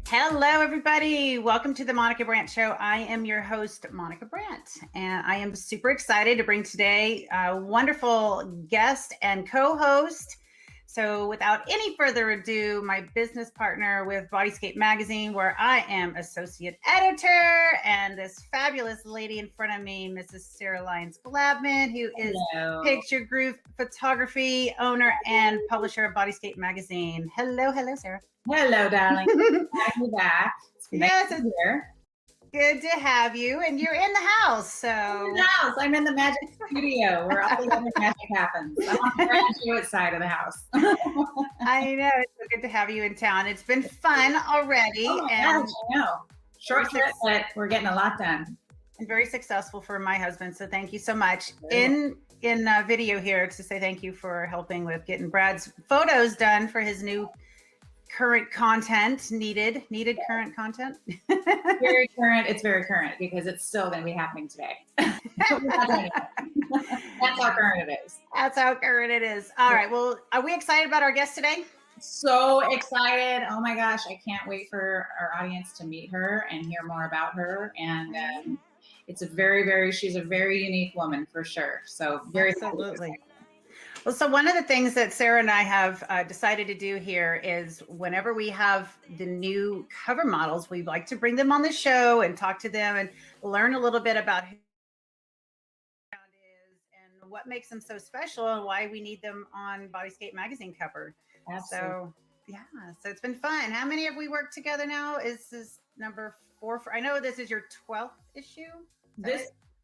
Hello, everybody. Welcome to the Monica Brant Show. I am your host, Monica Brant, and I am super excited to bring today a wonderful guest and co-host. So without any further ado, my business partner with BodyScape Magazine, where I am associate editor, and this fabulous lady in front of me, Mrs. Sarah Lyons Glabman, who is Picture Group Photography owner and publisher of BodyScape Magazine. Hello, Sarah. Hello, darling. Glad you're back. Yes, it's here. Good to have you, and you're in the house. So in the house. I'm in the magic studio where all the other magic happens. I'm on the graduate side of the house. I know, it's so good to have you in town. It's been fun already. Oh my gosh, I know. Short trip, but we're getting a lot done. And very successful for my husband. So thank you so much. In video here to say thank you for helping with getting Brad's photos done for his new current content, needed current content. Very current. It's very current because it's still going to be happening today. That's how current it is. That's how current it is. All right. Well, are we excited about our guest today? So excited. Oh my gosh. I can't wait for our audience to meet her and hear more about her. And it's she's a very unique woman for sure. So very absolutely. Well, so one of the things that Sarah and I have decided to do here is whenever we have the new cover models, we like to bring them on the show and talk to them and learn a little bit about who is and what makes them so special and why we need them on BodyScape Magazine cover. Absolutely. So it's been fun. How many have we worked together now? Is this number 4? I know this is your 12th issue.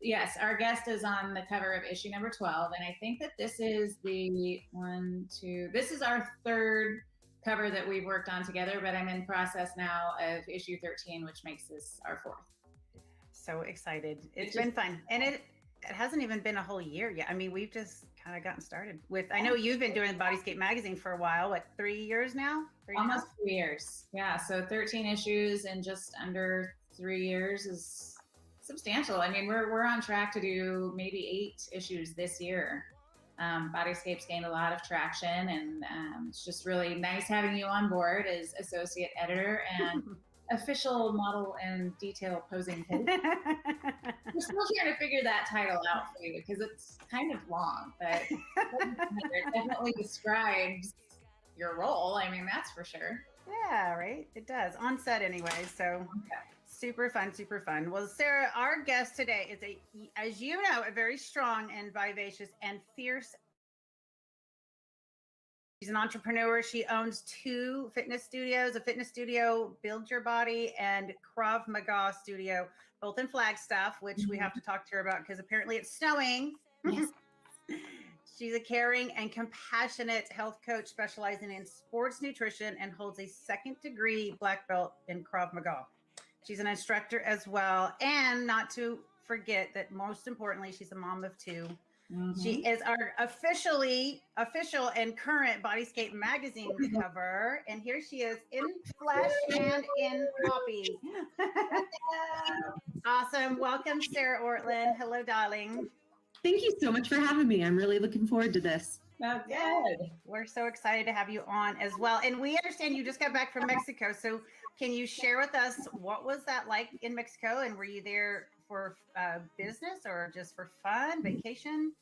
Yes, our guest is on the cover of issue number 12, and I think that this is this is our 3rd cover that we've worked on together, but I'm in process now of issue 13, which makes this our 4th. So excited. It's been fun. And it hasn't even been a whole year yet. I mean, we've just kind of gotten started with, I know you've been doing BodyScape Magazine for a while, what, 3 years now? Almost 3 years. Yeah, so 13 issues in just under 3 years is substantial. I mean, we're on track to do maybe 8 issues this year. BodyScape's gained a lot of traction, and it's just really nice having you on board as associate editor and official model and detail posing coach. We're still trying to figure that title out for you because it's kind of long, but it definitely describes your role. I mean, that's for sure. Yeah, right. It does on set anyway. So. Okay. Super fun. Well, Sarah, our guest today is as you know, a very strong and vivacious and fierce. She's an entrepreneur. She owns 2 fitness studios, a fitness studio, Build Your Body, and Krav Maga studio, both in Flagstaff, which we have to talk to her about because apparently it's snowing. Yes. She's a caring and compassionate health coach specializing in sports nutrition and holds a 2nd degree black belt in Krav Maga. She's an instructor as well. And not to forget that most importantly, she's a mom of 2. Mm-hmm. She is our official and current BodyScape Magazine cover. And here she is in flesh and in copy. Awesome. Welcome, Sarah Ortlund. Hello, darling. Thank you so much for having me. I'm really looking forward to this. Oh, good. We're so excited to have you on as well. And we understand you just got back from Mexico. So can you share with us what was that like in Mexico? And were you there for business or just for fun, vacation?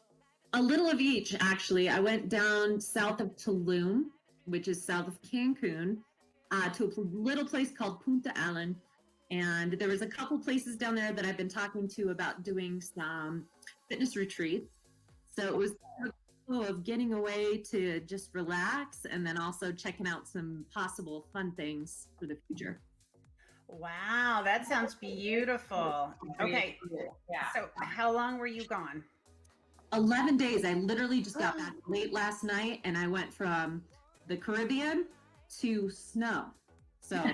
A little of each, actually. I went down south of Tulum, which is south of Cancun, to a little place called Punta Allen. And there was a couple places down there that I've been talking to about doing some fitness retreats. So it was of getting away to just relax and then also checking out some possible fun things for the future. Wow, that sounds beautiful. Okay, yeah. So how long were you gone? 11 days. I literally just got back late last night and I went from the Caribbean to snow. So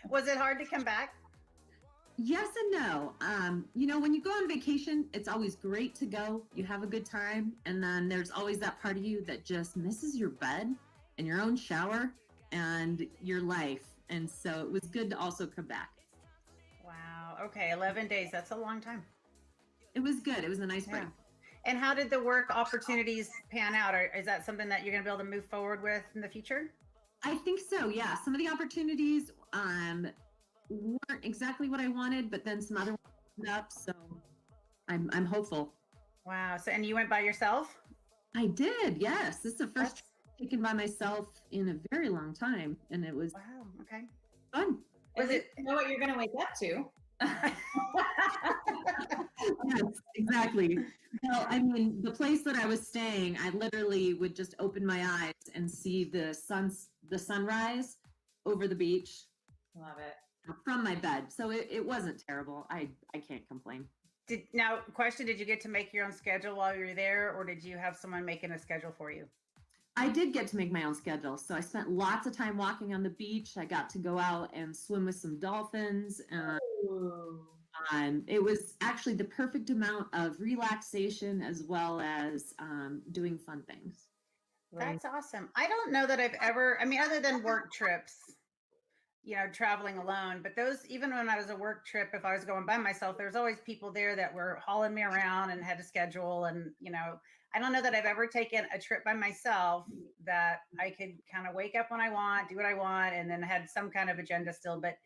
was it hard to come back? Yes and no. When you go on vacation, it's always great to go. You have a good time. And then there's always that part of you that just misses your bed and your own shower and your life. And so it was good to also come back. Wow. Okay. 11 days. That's a long time. It was good. It was a nice break. Yeah. And how did the work opportunities pan out? Or is that something that you're going to be able to move forward with in the future? I think so. Yeah. Some of the opportunities weren't exactly what I wanted, but then some other ones opened up. So I'm hopeful. Wow. So, and you went by yourself? I did. Yes. This is the first trip taken by myself in a very long time. And it was wow. Okay. fun. Was it know what you're going to wake up to? Yes, exactly. Well, I mean, the place that I was staying, I literally would just open my eyes and see the sunrise over the beach. Love it. From my bed. So it wasn't terrible. I can't complain. Did you get to make your own schedule while you were there, or did you have someone making a schedule for you? I did get to make my own schedule. So I spent lots of time walking on the beach. I got to go out and swim with some dolphins. It was actually the perfect amount of relaxation as well as doing fun things. That's awesome. I don't know that I've ever, other than work trips, traveling alone, but those, even when I was a work trip, if I was going by myself, there's always people there that were hauling me around and had a schedule. And, I don't know that I've ever taken a trip by myself that I could kind of wake up when I want, do what I want, and then had some kind of agenda still, but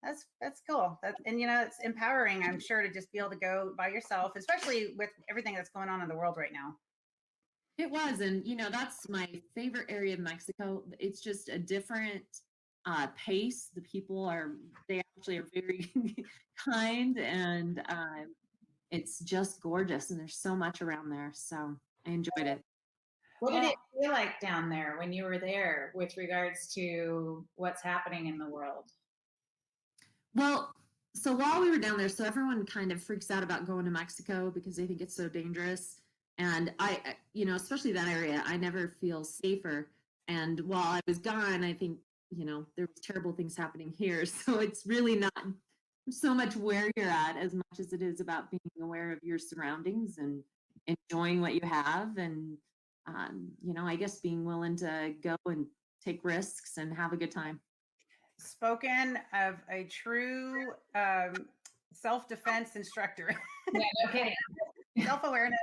that's cool. It's empowering, I'm sure, to just be able to go by yourself, especially with everything that's going on in the world right now. It was. And, that's my favorite area of Mexico. It's just a different pace. The people they actually are very kind, and it's just gorgeous. And there's so much around there. So I enjoyed it. What did it feel like down there when you were there with regards to what's happening in the world? Well, so while we were down there, so everyone kind of freaks out about going to Mexico because they think it's so dangerous. And I, especially that area, I never feel safer. And while I was gone, I think, there was terrible things happening here. So it's really not so much where you're at as much as it is about being aware of your surroundings and enjoying what you have. And, I guess being willing to go and take risks and have a good time. Spoken of a true self-defense instructor. Yeah, no kidding. Self-awareness.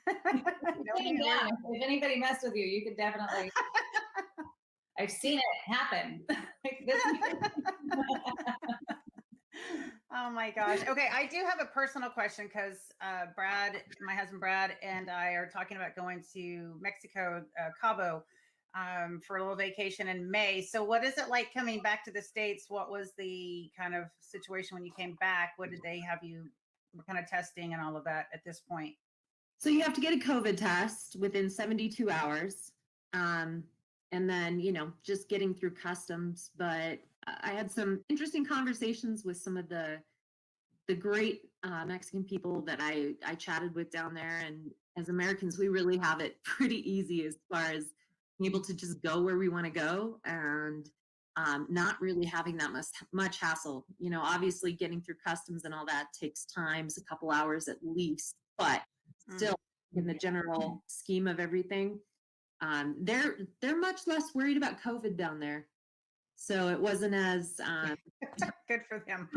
If anybody messed with you, you could definitely. I've seen it happen. Oh my gosh. Okay, I do have a personal question because Brad, my husband Brad, and I are talking about going to Mexico, Cabo, for a little vacation in May. So what is it like coming back to the States? What was the kind of situation when you came back? What did they have you, what kind of testing and all of that at this point? So you have to get a COVID test within 72 hours. And then, just getting through customs. But I had some interesting conversations with some of the great Mexican people that I chatted with down there. And as Americans, we really have it pretty easy as far as being able to just go where we want to go and not really having that much hassle. Obviously getting through customs and all that takes times, a couple hours at least, but still in the general scheme of everything, they're much less worried about COVID down there. So it wasn't as good for them.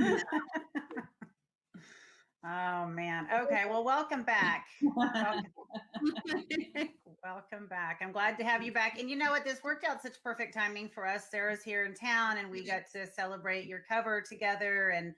Oh man. Okay. Well, welcome back. Welcome back. I'm glad to have you back. And you know what? This worked out such perfect timing for us. Sarah's here in town and we got to celebrate your cover together and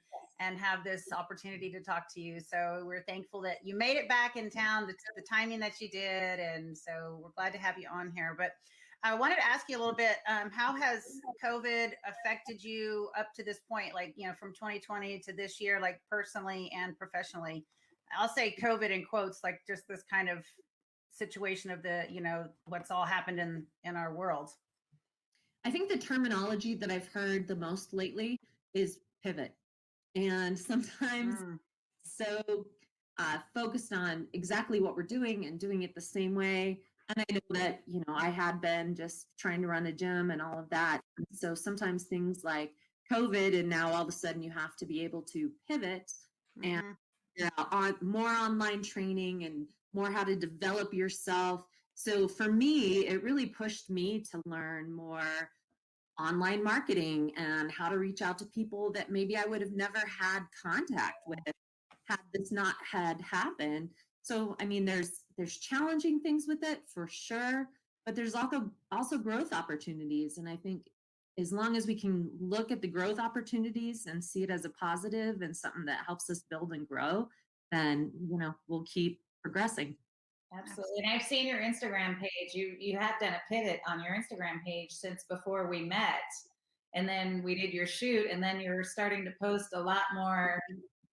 have this opportunity to talk to you. So we're thankful that you made it back in town, the timing that you did. And so we're glad to have you on here. But I wanted to ask you a little bit, how has COVID affected you up to this point? Like, from 2020 to this year, like personally and professionally. I'll say COVID in quotes, like just this kind of situation of the, what's all happened in our world. I think the terminology that I've heard the most lately is pivot. And sometimes so focused on exactly what we're doing and doing it the same way. And I know that, I had been just trying to run a gym and all of that. So sometimes things like COVID, and now all of a sudden you have to be able to pivot and figure out more online training and more how to develop yourself. So for me, it really pushed me to learn more online marketing and how to reach out to people that maybe I would have never had contact with had this not had happened. So I mean, there's challenging things with it for sure, but there's also growth opportunities. And I think as long as we can look at the growth opportunities and see it as a positive and something that helps us build and grow, then we'll keep progressing. Absolutely. And I've seen your Instagram page. You have done a pivot on your Instagram page since before we met. And then we did your shoot, and then you're starting to post a lot more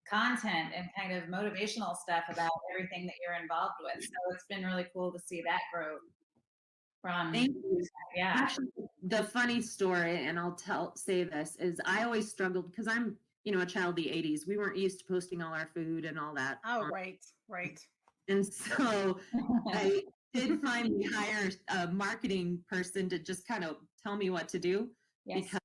content and kind of motivational stuff about everything that you're involved with. So it's been really cool to see that growth from Thank you. Yeah. Actually, the funny story, and I'll say this, is I always struggled because I'm, a child of the 80s. We weren't used to posting all our food and all that. Oh, right. And so I did finally hire a marketing person to just kind of tell me what to do, because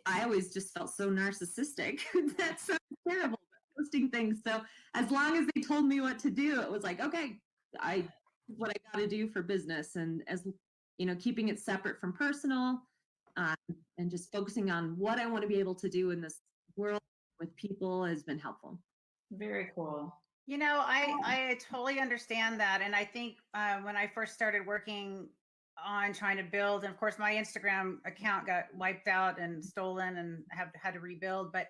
I always just felt so narcissistic. That sounds terrible, posting things. So as long as they told me what to do, it was like, okay, what I got to do for business, and as keeping it separate from personal, and just focusing on what I want to be able to do in this world with people has been helpful. Very cool. I totally understand that. And I think when I first started working on trying to build, and of course my Instagram account got wiped out and stolen and had to rebuild. But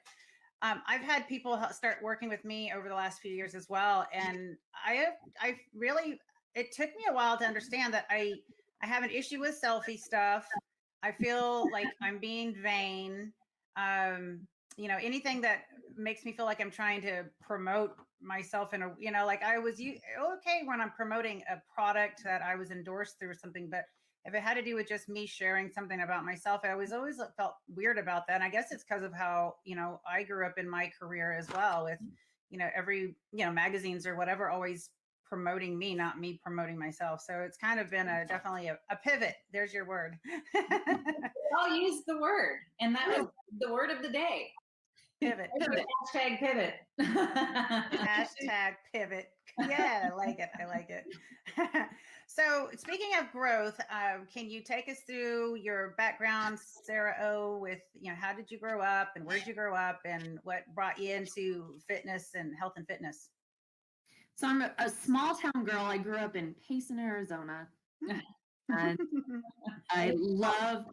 I've had people start working with me over the last few years as well. And I really, it took me a while to understand that I have an issue with selfie stuff. I feel like I'm being vain. Anything that makes me feel like I'm trying to promote myself in a, like I was okay when I'm promoting a product that I was endorsed through or something, but if it had to do with just me sharing something about myself, I always felt weird about that. And I guess it's because of how, I grew up in my career as well with, every, magazines or whatever, always promoting me, not me promoting myself. So it's kind of been definitely a pivot. There's your word. I'll use the word, and that was the word of the day. Pivot. Hashtag pivot. Hashtag pivot. Yeah, I like it. So speaking of growth, can you take us through your background, Sarah O, with, how did you grow up and where did you grow up and what brought you into fitness and health and fitness? So I'm a small town girl. I grew up in Payson, Arizona. And I love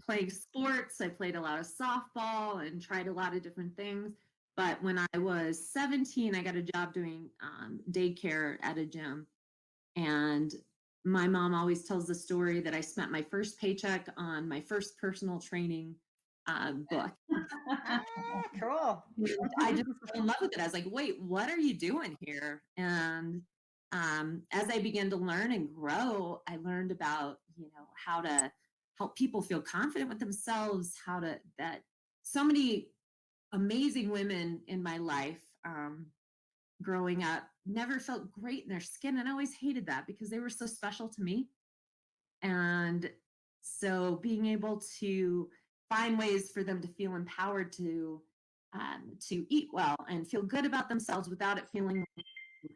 playing sports. I played a lot of softball and tried a lot of different things. But when I was 17, I got a job doing daycare at a gym. And my mom always tells the story that I spent my first paycheck on my first personal training book. Cool. I just fell in love with it. I was like, wait, what are you doing here? And as I began to learn and grow, I learned about, how to help people feel confident with themselves, that so many amazing women in my life growing up never felt great in their skin. And I always hated that because they were so special to me. And so being able to find ways for them to feel empowered to eat well and feel good about themselves without it feeling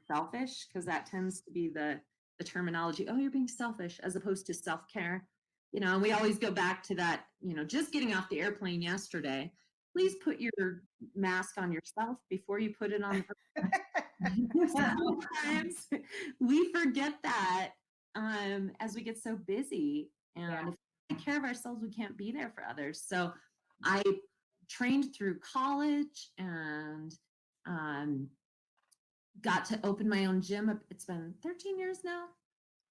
selfish, because that tends to be the terminology. Oh, you're being selfish, as opposed to self-care. And we always go back to that, just getting off the airplane yesterday. Please put your mask on yourself before you put it on the person. Sometimes we forget that as we get so busy. And if we take care of ourselves, we can't be there for others. So I trained through college and got to open my own gym. It's been 13 years now.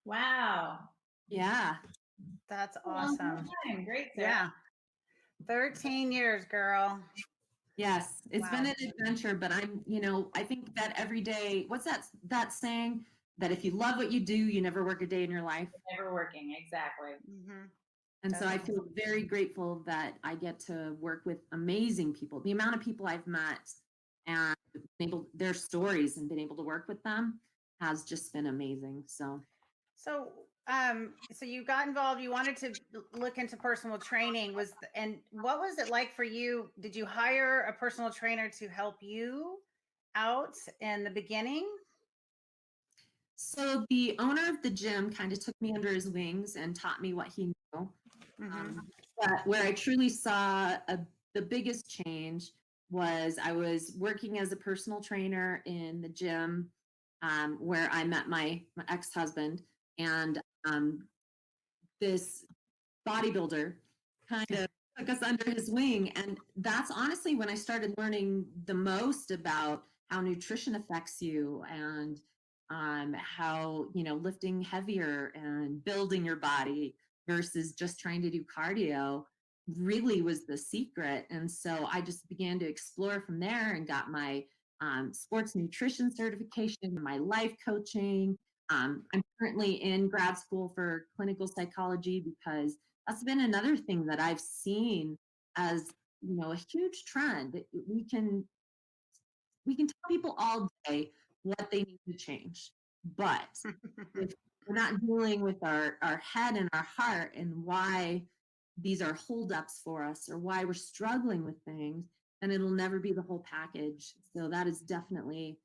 Wow. Yeah. That's awesome. Great. Sarah. Yeah. 13 years, girl. Yes. It's been an adventure, but I'm, I think that every day, what's that saying? That if you love what you do, you never work a day in your life. Never working. Exactly. Mm-hmm. And so I feel very grateful that I get to work with amazing people. The amount of people I've met and their stories and been able to work with them has just been amazing. So so you got involved, you wanted to look into personal training and what was it like for you? Did you hire a personal trainer to help you out in the beginning? So the owner of the gym kind of took me under his wings and taught me what he knew. Mm-hmm. But where I truly saw the biggest change was I was working as a personal trainer in the gym where I met my ex-husband, and this bodybuilder kind of took us under his wing. And that's honestly when I started learning the most about how nutrition affects you, and how, lifting heavier and building your body versus just trying to do cardio really was the secret. And so I just began to explore from there and got my sports nutrition certification, my life coaching. I'm currently in grad school for clinical psychology because that's been another thing that I've seen as, a huge trend. We can tell people all day what they need to change, but if we're not dealing with our head and our heart and why these are holdups for us or why we're struggling with things, then it'll never be the whole package. So that is definitely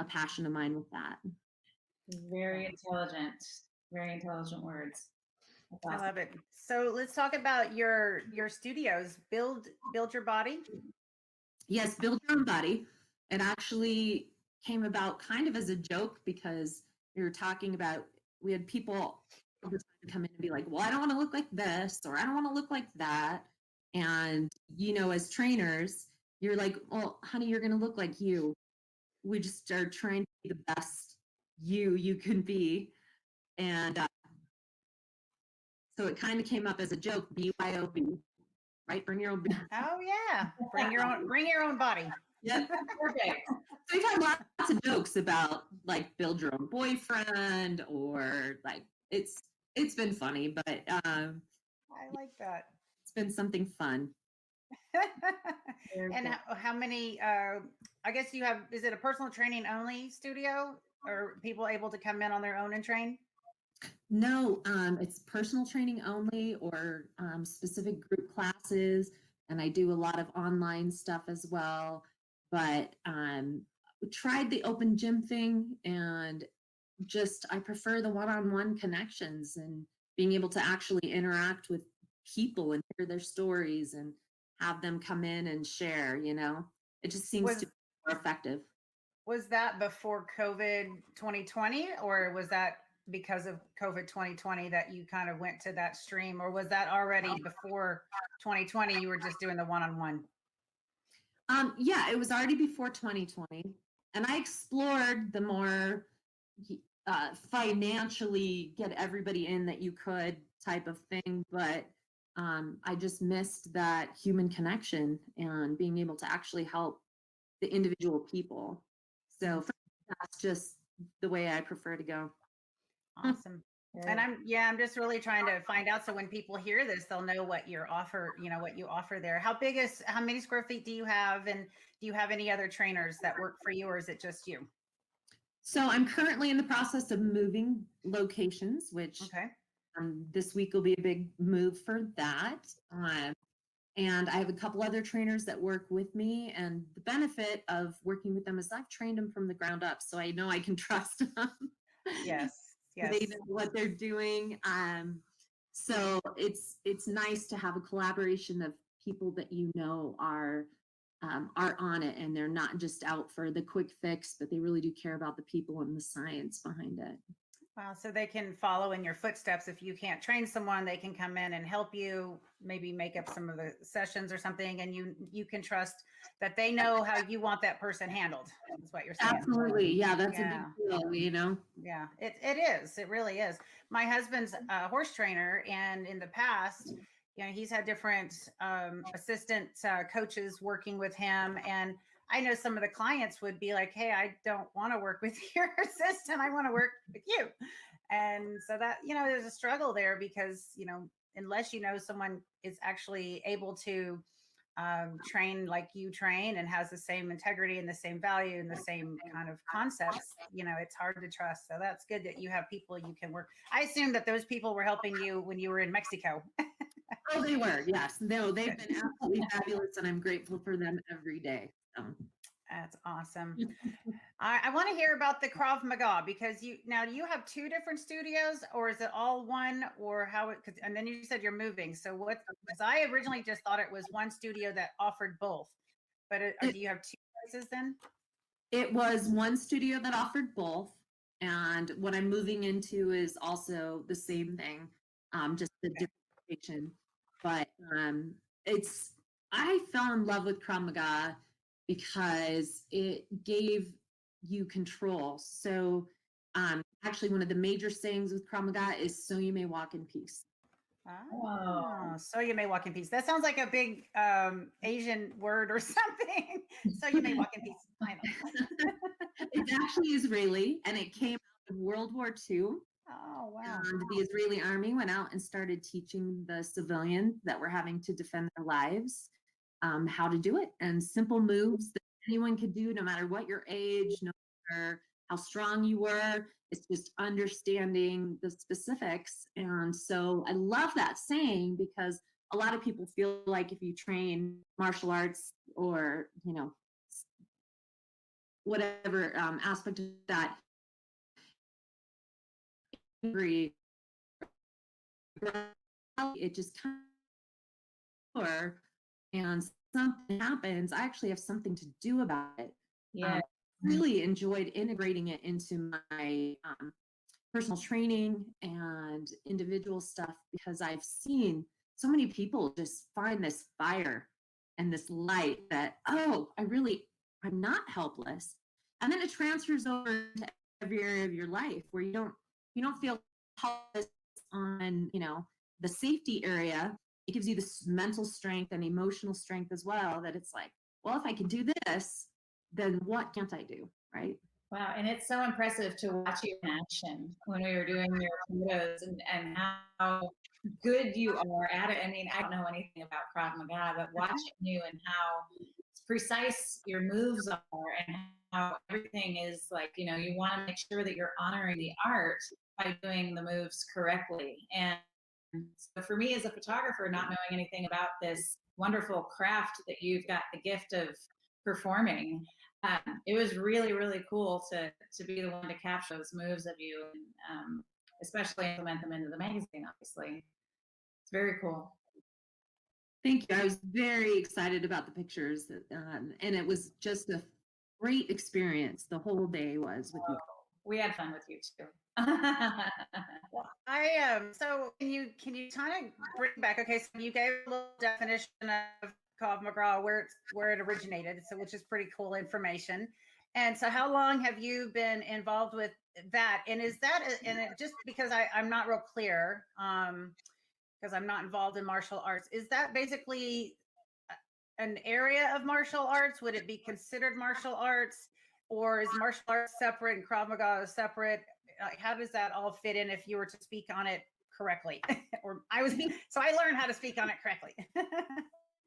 a passion of mine with that. Very intelligent words. That's I awesome. love it. So let's talk about your studios. Build your body. Yes, build your own body. It actually came about kind of as a joke because we were talking about, we had people all the time come in and be like, well, I don't want to look like this, or I don't want to look like that. And, as trainers, you're like, well, honey, you're going to look like you. We just are trying to be the best you can be. And so it kind of came up as a joke, BYOB, right? Bring your own. Oh yeah, bring your own body. Yep. Perfect. So we've had lots of jokes about like build your own boyfriend, or like it's been funny, but I like that. it's been something fun. And how many? I guess you have. Is it a personal training only studio, or people able to come in on their own and train? No, it's personal training only, or specific group classes, and I do a lot of online stuff as well. But tried the open gym thing, and just I prefer the one-on-one connections and being able to actually interact with people and hear their stories and have them come in and share. It just seems to be more effective. Was that before COVID 2020, or was that because of COVID 2020 that you kind of went to that stream, or was that already before 2020? You were just doing the one-on-one. Yeah, it was already before 2020, and I explored the more financially get everybody in that you could type of thing, but I just missed that human connection and being able to actually help the individual people. So that's just the way I prefer to go. Awesome. And I'm just really trying to find out, so when people hear this, they'll know what your offer, what you offer there. How many square feet do you have, and do you have any other trainers that work for you, or is it just you? So I'm currently in the process of moving locations, which Okay. This week will be a big move for that. And I have a couple other trainers that work with me, and the benefit of working with them is I've trained them from the ground up, so I know I can trust them. Yes. They know what they're doing. So it's nice to have a collaboration of people that are on it, and they're not just out for the quick fix, but they really do care about the people and the science behind it. Wow. So they can follow in your footsteps. If you can't train someone, they can come in and help you, maybe make up some of the sessions or something, and you can trust that they know how you want that person handled. That's what you're saying. Absolutely. Yeah, that's a big deal, Yeah, it is. It really is. My husband's a horse trainer, and in the past, he's had different assistant coaches working with him. And I know some of the clients would be like, hey, I don't want to work with your assistant. I want to work with you. And so that, there's a struggle there because, unless someone is actually able to train like you train and has the same integrity and the same value and the same kind of concepts, it's hard to trust. So that's good that you have people you can work. I assume that those people were helping you when you were in Mexico. Oh, they were. Yes. No, they've been absolutely fabulous, and I'm grateful for them every day. That's awesome. I want to hear about the Krav Maga, because you have two different studios, or is it all one, or how it, and then you said you're moving. So what, because I originally just thought it was one studio that offered both, but do you have two places then? It was one studio that offered both. And what I'm moving into is also the same thing, just a different location. But I fell in love with Krav Maga because it gave you control. So actually one of the major sayings with Krav Maga is, so you may walk in peace. Oh, so you may walk in peace. That sounds like a big Asian word or something. So you may walk in peace. I know. It's actually Israeli, and it came out of World War II. Oh, wow. And the Israeli army went out and started teaching the civilians that were having to defend their lives how to do it, and simple moves that anyone could do, no matter what your age, no matter how strong you were. It's just understanding the specifics. And so I love that saying, because a lot of people feel like if you train martial arts or, whatever aspect of that, it just kind of, and something happens, I actually have something to do about it. Yeah. Really enjoyed integrating it into my personal training and individual stuff, because I've seen so many people just find this fire and this light that, I'm not helpless. And then it transfers over to every area of your life, where you don't feel helpless on, the safety area. It gives you this mental strength and emotional strength as well, that it's like, well, if I can do this, then what can't I do, right? Wow, and it's so impressive to watch you in action when we were doing your photos, and how good you are at it. I mean, I don't know anything about Krav Maga, but watching you and how precise your moves are, and how everything is like, you want to make sure that you're honoring the art by doing the moves correctly. And so for me as a photographer, not knowing anything about this wonderful craft that you've got the gift of performing, it was really, really cool to be the one to capture those moves of you, and especially implement them into the magazine, obviously. It's very cool. Thank you. I was very excited about the pictures, and it was just a great experience. The whole day was with you. We had fun with you too. Well, so can you kind of bring back, okay, so you gave a little definition of Krav Maga, where it originated, so which is pretty cool information. And so how long have you been involved with that? And is that, and it, just because I'm not real clear, because I'm not involved in martial arts, is that basically an area of martial arts? Would it be considered martial arts, or is martial arts separate and Krav Maga is separate? How does that all fit in, if you were to speak on it correctly? So I learned how to speak on it correctly.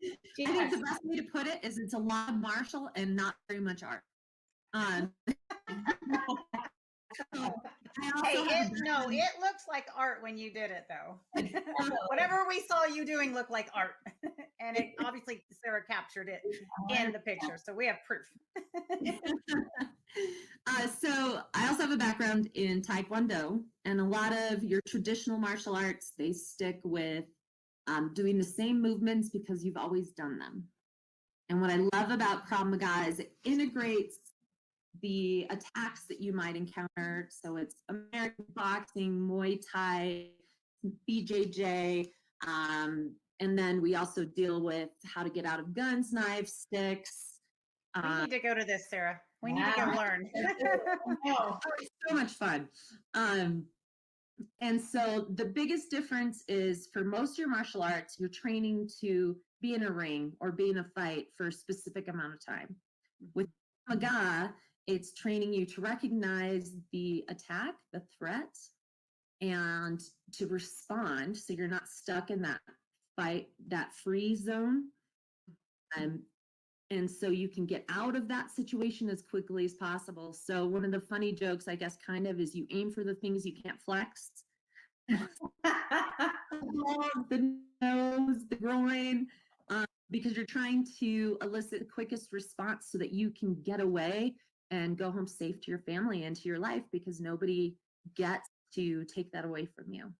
I think the best way to put it is, it's a lot of martial and not very much art. It looks like art when you did it, though. Whatever we saw you doing looked like art. And it obviously, Sarah captured it in the picture, so we have proof. So I also have a background in Taekwondo, and a lot of your traditional martial arts, they stick with doing the same movements because you've always done them. And what I love about Krav Maga is it integrates the attacks that you might encounter. So it's American boxing, Muay Thai, BJJ, and then we also deal with how to get out of guns, knives, sticks. We need to go to this, Sarah. We need to go learn. Oh, it's so much fun. And so the biggest difference is, for most of your martial arts, you're training to be in a ring or be in a fight for a specific amount of time. With Maga, it's training you to recognize the attack, the threat, and to respond, so you're not stuck in that fight, that freeze zone. Um, and so you can get out of that situation as quickly as possible. So one of the funny jokes, I guess, kind of is you aim for the things you can't flex. The nose, the groin, because you're trying to elicit the quickest response so that you can get away and go home safe to your family and to your life, because nobody gets to take that away from you.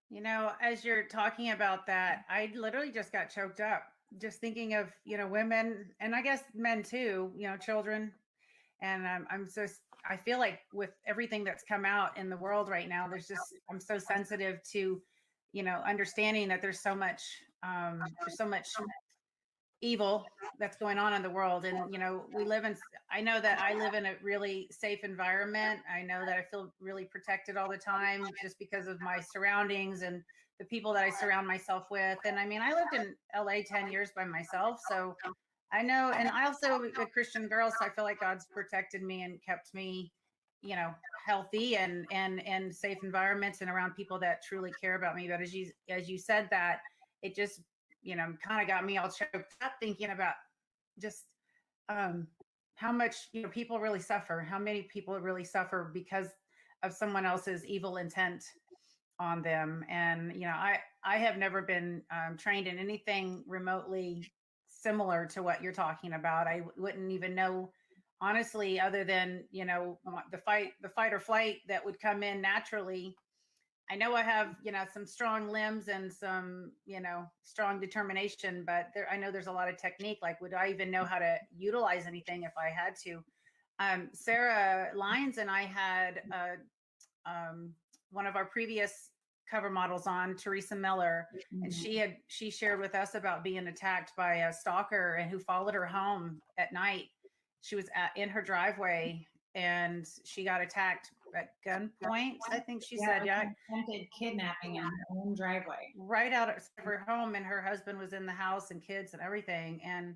You know, as you're talking about that, I literally just got choked up just thinking of, you know, women and I guess men too, you know, children. And I feel like with everything that's come out in the world right now, I'm so sensitive to, you know, understanding that there's so much evil that's going on in the world. And, you know, I know that I live in a really safe environment. I know that I feel really protected all the time just because of my surroundings and the people that I surround myself with. And I mean, I lived in LA 10 years by myself. So I know, and I also a Christian girl, so I feel like God's protected me and kept me, you know, healthy and safe environments and around people that truly care about me. But as you said that, it just, you know, kind of got me all choked up thinking about just how much, you know, people really suffer, how many people really suffer because of someone else's evil intent on them. And you know, I have never been trained in anything remotely similar to what you're talking about. I wouldn't even know, honestly, other than, you know, the fight or flight that would come in naturally. I know I have, you know, some strong limbs and some, you know, strong determination, but I know there's a lot of technique. Like, would I even know how to utilize anything if I had to? Sarah Lyons and I had one of our previous cover models on, Teresa Miller, and she shared with us about being attacked by a stalker and who followed her home at night. She was in her driveway and she got attacked at gunpoint. I think she said, yeah, attempted kidnapping in her own driveway, right out of her home, and her husband was in the house and kids and everything. And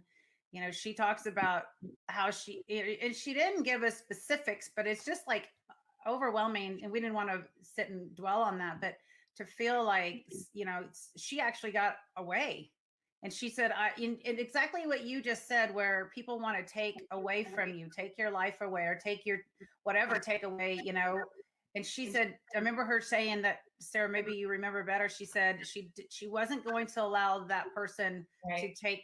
you know, she talks about how and she didn't give us specifics, but it's just like overwhelming, and we didn't want to sit and dwell on that, but to feel like, you know, she actually got away. And she said, in exactly what you just said, where people want to take away from you, take your life away, or take your whatever, take away, you know. And she said, I remember her saying that, Sarah, maybe you remember better. She said she wasn't going to allow that person to take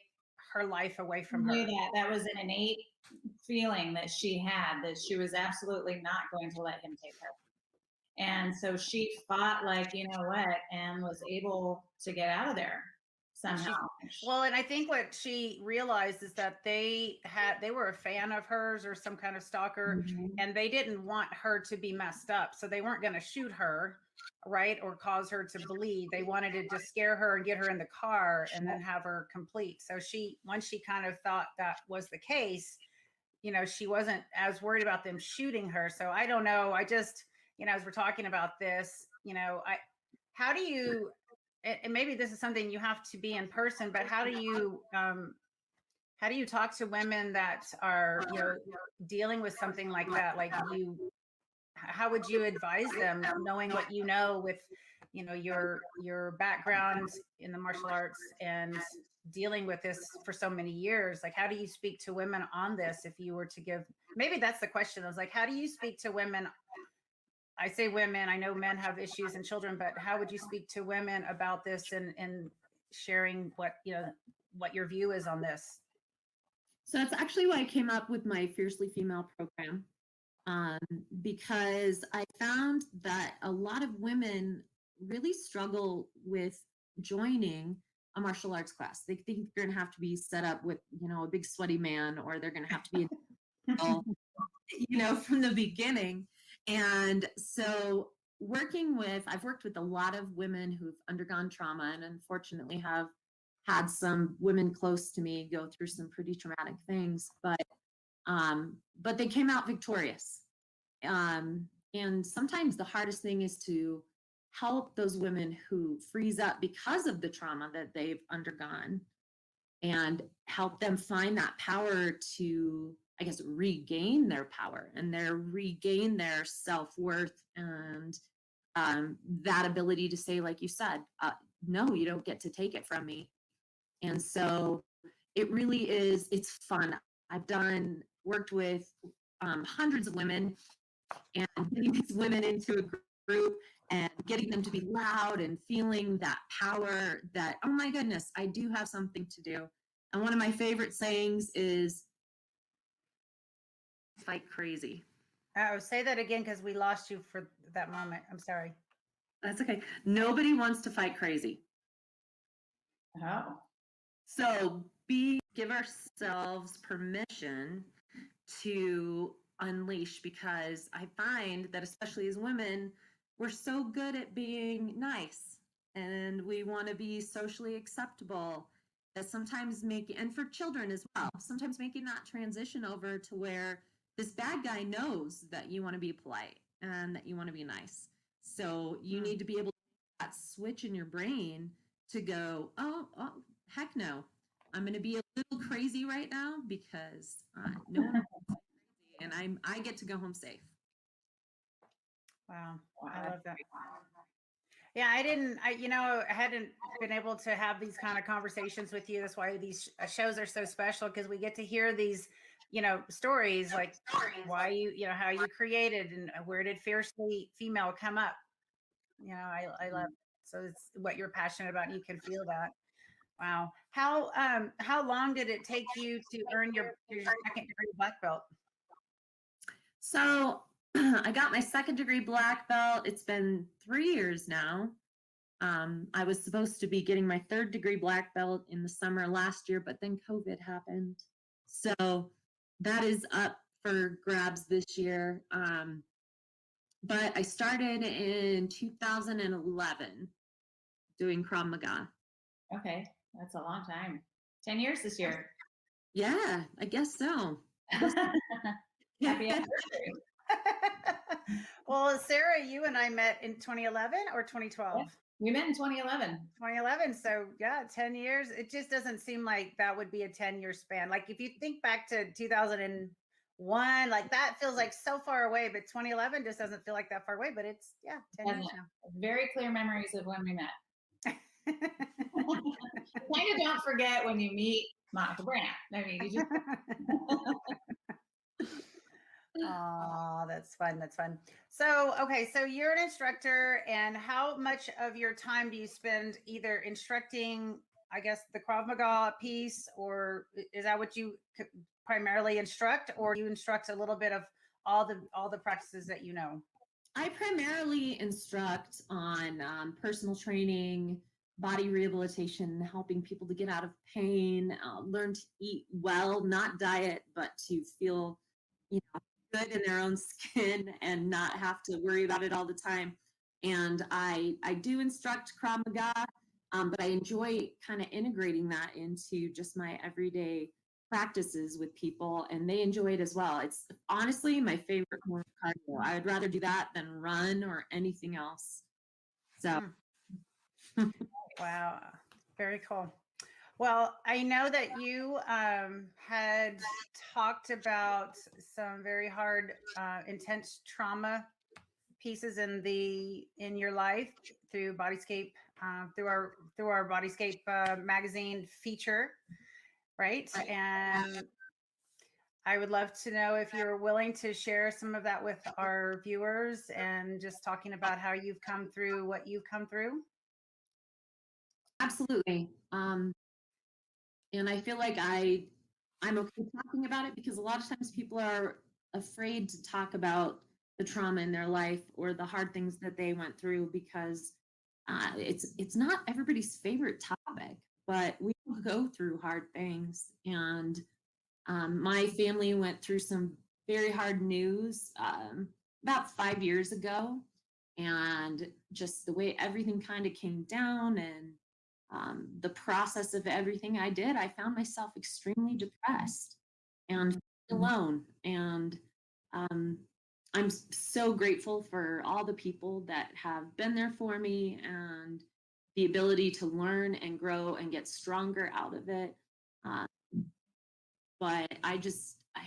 her life away from her. That was an innate feeling that she had, that she was absolutely not going to let him take her. And so she fought like, you know what, and was able to get out of there somehow. Well, and I think what she realized is that they were a fan of hers or some kind of stalker, and they didn't want her to be messed up. So they weren't going to shoot her, right, or cause her to bleed. They wanted to just scare her and get her in the car and then have her complete. So once she kind of thought that was the case, you know, she wasn't as worried about them shooting her. So I don't know. I just, you know, as we're talking about this, you know, how do you, and maybe this is something you have to be in person, but how do you talk to women that are, you know, dealing with something like that? Like, how would you advise them, knowing what you know with, you know, your background in the martial arts and dealing with this for so many years? Like, how do you speak to women on this? If you were to give, maybe that's the question. I was like, how do you speak to women? I say women, I know men have issues and children, but how would you speak to women about this and sharing what, you know, what your view is on this? So that's actually why I came up with my Fiercely Female program, because I found that a lot of women really struggle with joining a martial arts class. They think they're going to have to be set up with, you know, a big sweaty man, or they're going to have to be, you know, from the beginning. And so I've worked with a lot of women who've undergone trauma, and unfortunately have had some women close to me go through some pretty traumatic things, but they came out victorious. And sometimes the hardest thing is to help those women who freeze up because of the trauma that they've undergone, and help them find that power to, I guess, regain their power and regain their self-worth, and that ability to say, like you said, no, you don't get to take it from me. And so it really is, it's fun. I've worked with hundreds of women, and getting these women into a group and getting them to be loud and feeling that power that, oh my goodness, I do have something to do. And one of my favorite sayings is fight crazy. Oh, say that again because we lost you for that moment. I'm sorry. That's okay. Nobody wants to fight crazy. Oh. So give ourselves permission to unleash, because I find that especially as women, we're so good at being nice and we want to be socially acceptable, that sometimes and for children as well, sometimes making that transition over to where this bad guy knows that you want to be polite and that you want to be nice. So you need to be able to make that switch in your brain to go, oh heck no, I'm going to be a little crazy right now because no one and I get to go home safe. Wow. I love that. Yeah, I hadn't been able to have these kind of conversations with you. That's why these shows are so special, because we get to hear these, stories like why how you created and where did Fiercely Female come up. I love it. So it's what you're passionate about and you can feel that. Wow. How long did it take you to earn your second degree black belt? So I got my second degree black belt. It's been 3 years now. I was supposed to be getting my third degree black belt in the summer last year, but then COVID happened. So that is up for grabs this year. But I started in 2011 doing Krav Maga. Okay, that's a long time. 10 years this year. Yeah, I guess so. Happy anniversary. Well, Sarah, you and I met in 2011 or 2012? Yeah, we met in 2011. 2011. So yeah, 10 years. It just doesn't seem like that would be a 10-year span. Like if you think back to 2001, like that feels like so far away, but 2011 just doesn't feel like that far away, but it's 10 years now. Very clear memories of when we met. Kind of don't forget when you meet Monica Brant. I mean, you just. Oh, that's fun. That's fun. So, okay. So you're an instructor, and how much of your time do you spend either instructing, I guess, the Krav Maga piece, or is that what you primarily instruct, or you instruct a little bit of all the practices that you know? I primarily instruct on personal training, body rehabilitation, helping people to get out of pain, learn to eat well, not diet, but to feel, good in their own skin and not have to worry about it all the time. And I do instruct Krav Maga, but I enjoy kind of integrating that into just my everyday practices with people, and they enjoy it as well. It's honestly my favorite form of cardio. I would rather do that than run or anything else. So. Wow, very cool. Well, I know that you had talked about some very hard, intense trauma pieces in your life through BodyScape, through our BodyScape magazine feature, right? And I would love to know if you're willing to share some of that with our viewers and just talking about how you've come through what you've come through. Absolutely. And I feel like I'm okay talking about it, because a lot of times people are afraid to talk about the trauma in their life or the hard things that they went through, because it's not everybody's favorite topic, but we go through hard things. And my family went through some very hard news about 5 years ago, and just the way everything kind of came down, and the process of everything I did, I found myself extremely depressed and alone. And I'm so grateful for all the people that have been there for me, and the ability to learn and grow and get stronger out of it. But I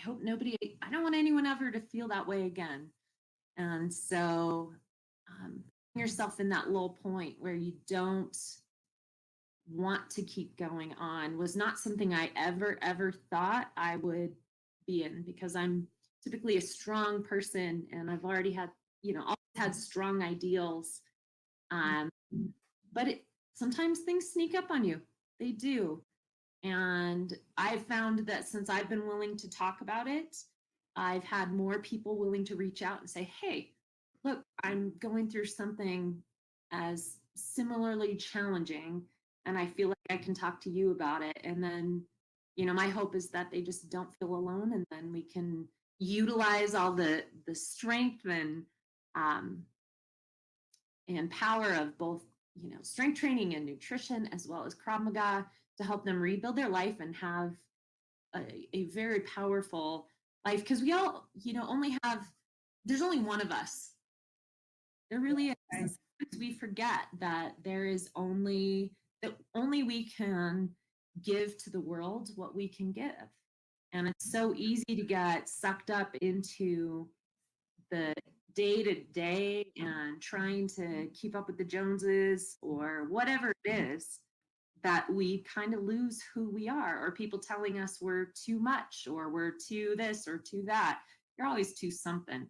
hope I don't want anyone ever to feel that way again. And so yourself in that low point where you don't want to keep going on was not something I ever thought I would be in, because I'm typically a strong person and I've already had, always had strong ideals. But sometimes things sneak up on you. They do. And I've found that since I've been willing to talk about it, I've had more people willing to reach out and say, hey, look, I'm going through something as similarly challenging, and I feel like I can talk to you about it. And then, my hope is that they just don't feel alone, and then we can utilize all the strength and power of both, strength training and nutrition, as well as Krav Maga, to help them rebuild their life and have a very powerful life. Because we all, there's only one of us. There really is. And sometimes we forget that only we can give to the world what we can give. And it's so easy to get sucked up into the day-to-day and trying to keep up with the Joneses or whatever it is, that we kind of lose who we are, or people telling us we're too much, or we're too this or too that. You're always too something.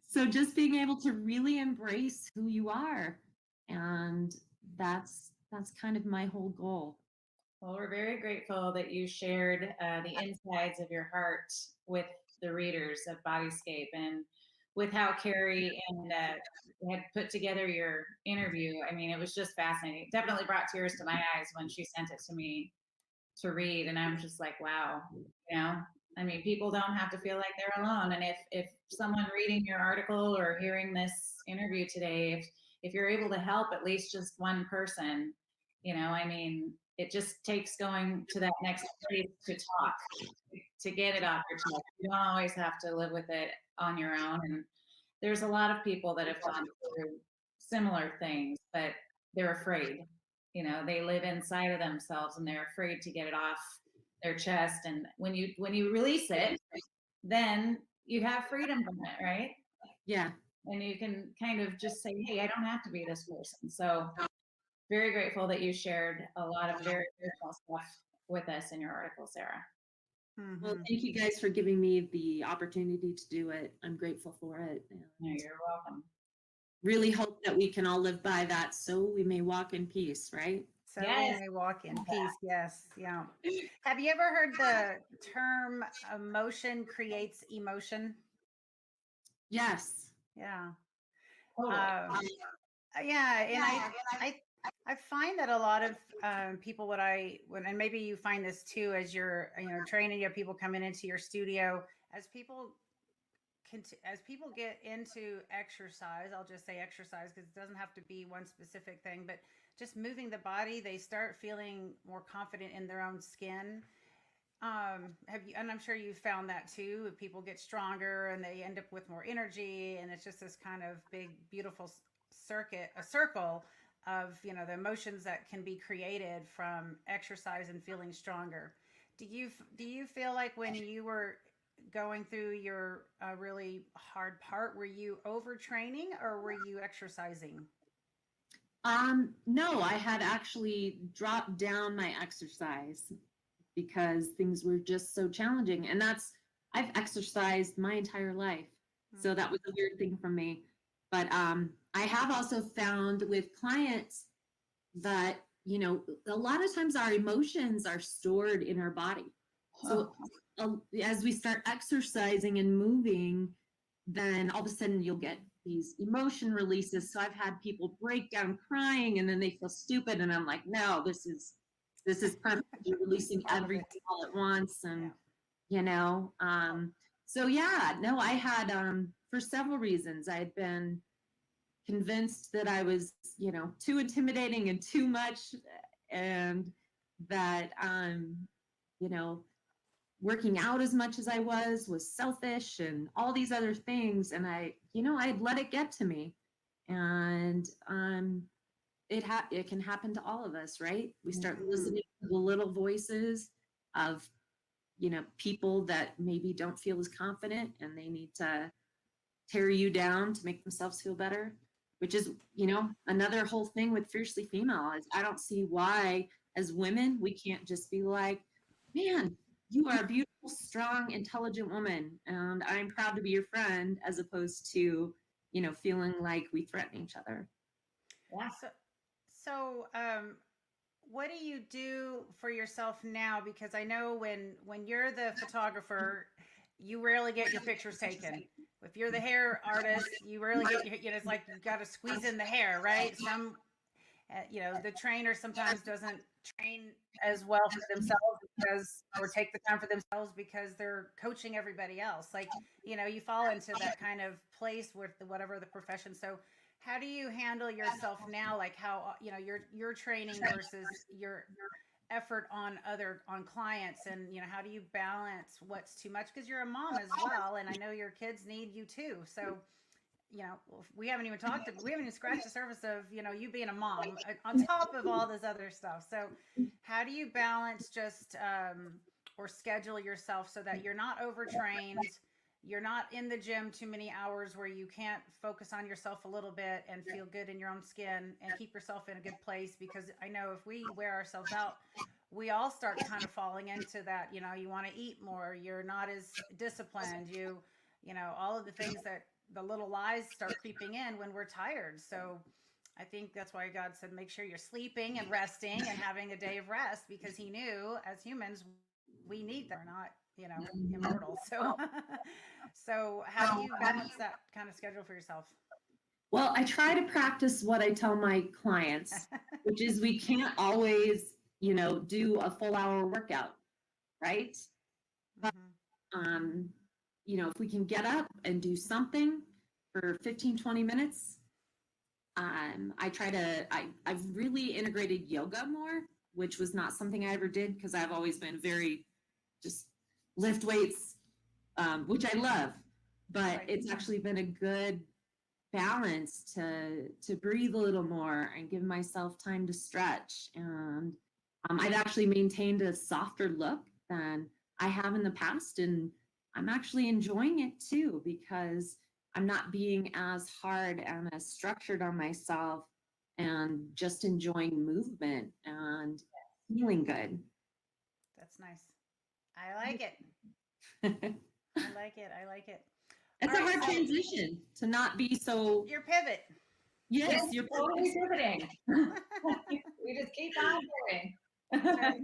So just being able to really embrace who you are, and that's kind of my whole goal. Well, we're very grateful that you shared the insides of your heart with the readers of BodyScape, and with how Carrie and had put together your interview. I mean, it was just fascinating. It definitely brought tears to my eyes when she sent it to me to read, and I'm just like, wow, I mean, people don't have to feel like they're alone. And if someone reading your article or hearing this interview today, if you're able to help at least just one person, I mean, it just takes going to that next place to talk, to get it off your chest. You don't always have to live with it on your own. And there's a lot of people that have gone through similar things, but they're afraid. They live inside of themselves and they're afraid to get it off their chest. And when you release it, then you have freedom from it, right? Yeah. And you can kind of just say, hey, I don't have to be this person. So very grateful that you shared a lot of very personal stuff with us in your article, Sarah. Mm-hmm. Well, thank you guys for giving me the opportunity to do it. I'm grateful for it. No, you're welcome. Really hope that we can all live by that, so we may walk in peace, right? So yes. We may walk in peace. Yes. Yeah. Have you ever heard the term emotion creates emotion? Yes. Yeah. Totally. Yeah. And I find that a lot of people, and maybe you find this too, as you're, training, you have people coming into your studio, as people get into exercise, I'll just say exercise because it doesn't have to be one specific thing, but just moving the body, they start feeling more confident in their own skin. And I'm sure you've found that too. People get stronger and they end up with more energy, and it's just this kind of big, beautiful circle of, the emotions that can be created from exercise and feeling stronger. Do you feel like when you were going through your really hard part, were you overtraining or were you exercising? No, I had actually dropped down my exercise because things were just so challenging. And I've exercised my entire life. Mm-hmm. So that was a weird thing for me. But I have also found with clients that, a lot of times our emotions are stored in our body. So as we start exercising and moving, then all of a sudden you'll get these emotion releases. So I've had people break down crying and then they feel stupid. And I'm like, no, this is perfect. You're releasing everything all at once. And, so yeah, no, I had, for several reasons, I had been convinced that I was, too intimidating and too much, and that, working out as much as I was selfish and all these other things. And I'd let it get to me. And it can happen to all of us, right? We start listening to the little voices of, people that maybe don't feel as confident and they need to tear you down to make themselves feel better. which is, another whole thing with Fiercely Female is I don't see why as women, we can't just be like, man, you are a beautiful, strong, intelligent woman. And I'm proud to be your friend, as opposed to, feeling like we threaten each other. Yeah. So, what do you do for yourself now? Because I know when you're the photographer, you rarely get your pictures taken. If you're the hair artist, you rarely get it's like you got to squeeze in the hair, right? The trainer sometimes doesn't train as well for themselves or take the time for themselves because they're coaching everybody else. Like, you fall into that kind of place with whatever the profession. So how do you handle yourself now? Like how, your training versus your effort on clients, and how do you balance what's too much, because you're a mom as well, and I know your kids need you too. So we haven't even scratched the surface of you being a mom on top of all this other stuff. So how do you balance just or schedule yourself so that you're not overtrained, you're not in the gym too many hours where you can't focus on yourself a little bit and feel good in your own skin and keep yourself in a good place? Because I know if we wear ourselves out, we all start kind of falling into that. You want to eat more, you're not as disciplined, all of the things that the little lies start creeping in when we're tired. So I think that's why God said, make sure you're sleeping and resting and having a day of rest, because he knew as humans, we need that. We're not, immortal. So how do you balance that kind of schedule for yourself? Well, I try to practice what I tell my clients, which is we can't always, do a full hour workout, right? Mm-hmm. If we can get up and do something for 15, 20 minutes, I've really integrated yoga more, which was not something I ever did because I've always been very just lift weights, which I love, but it's actually been a good balance to breathe a little more and give myself time to stretch. And I've actually maintained a softer look than I have in the past. And I'm actually enjoying it too, because I'm not being as hard and as structured on myself and just enjoying movement and feeling good. That's nice. I like it. I like it. It's a hard transition to not be so. Your pivot. Yes, you're always pivoting. We just keep on doing. Right.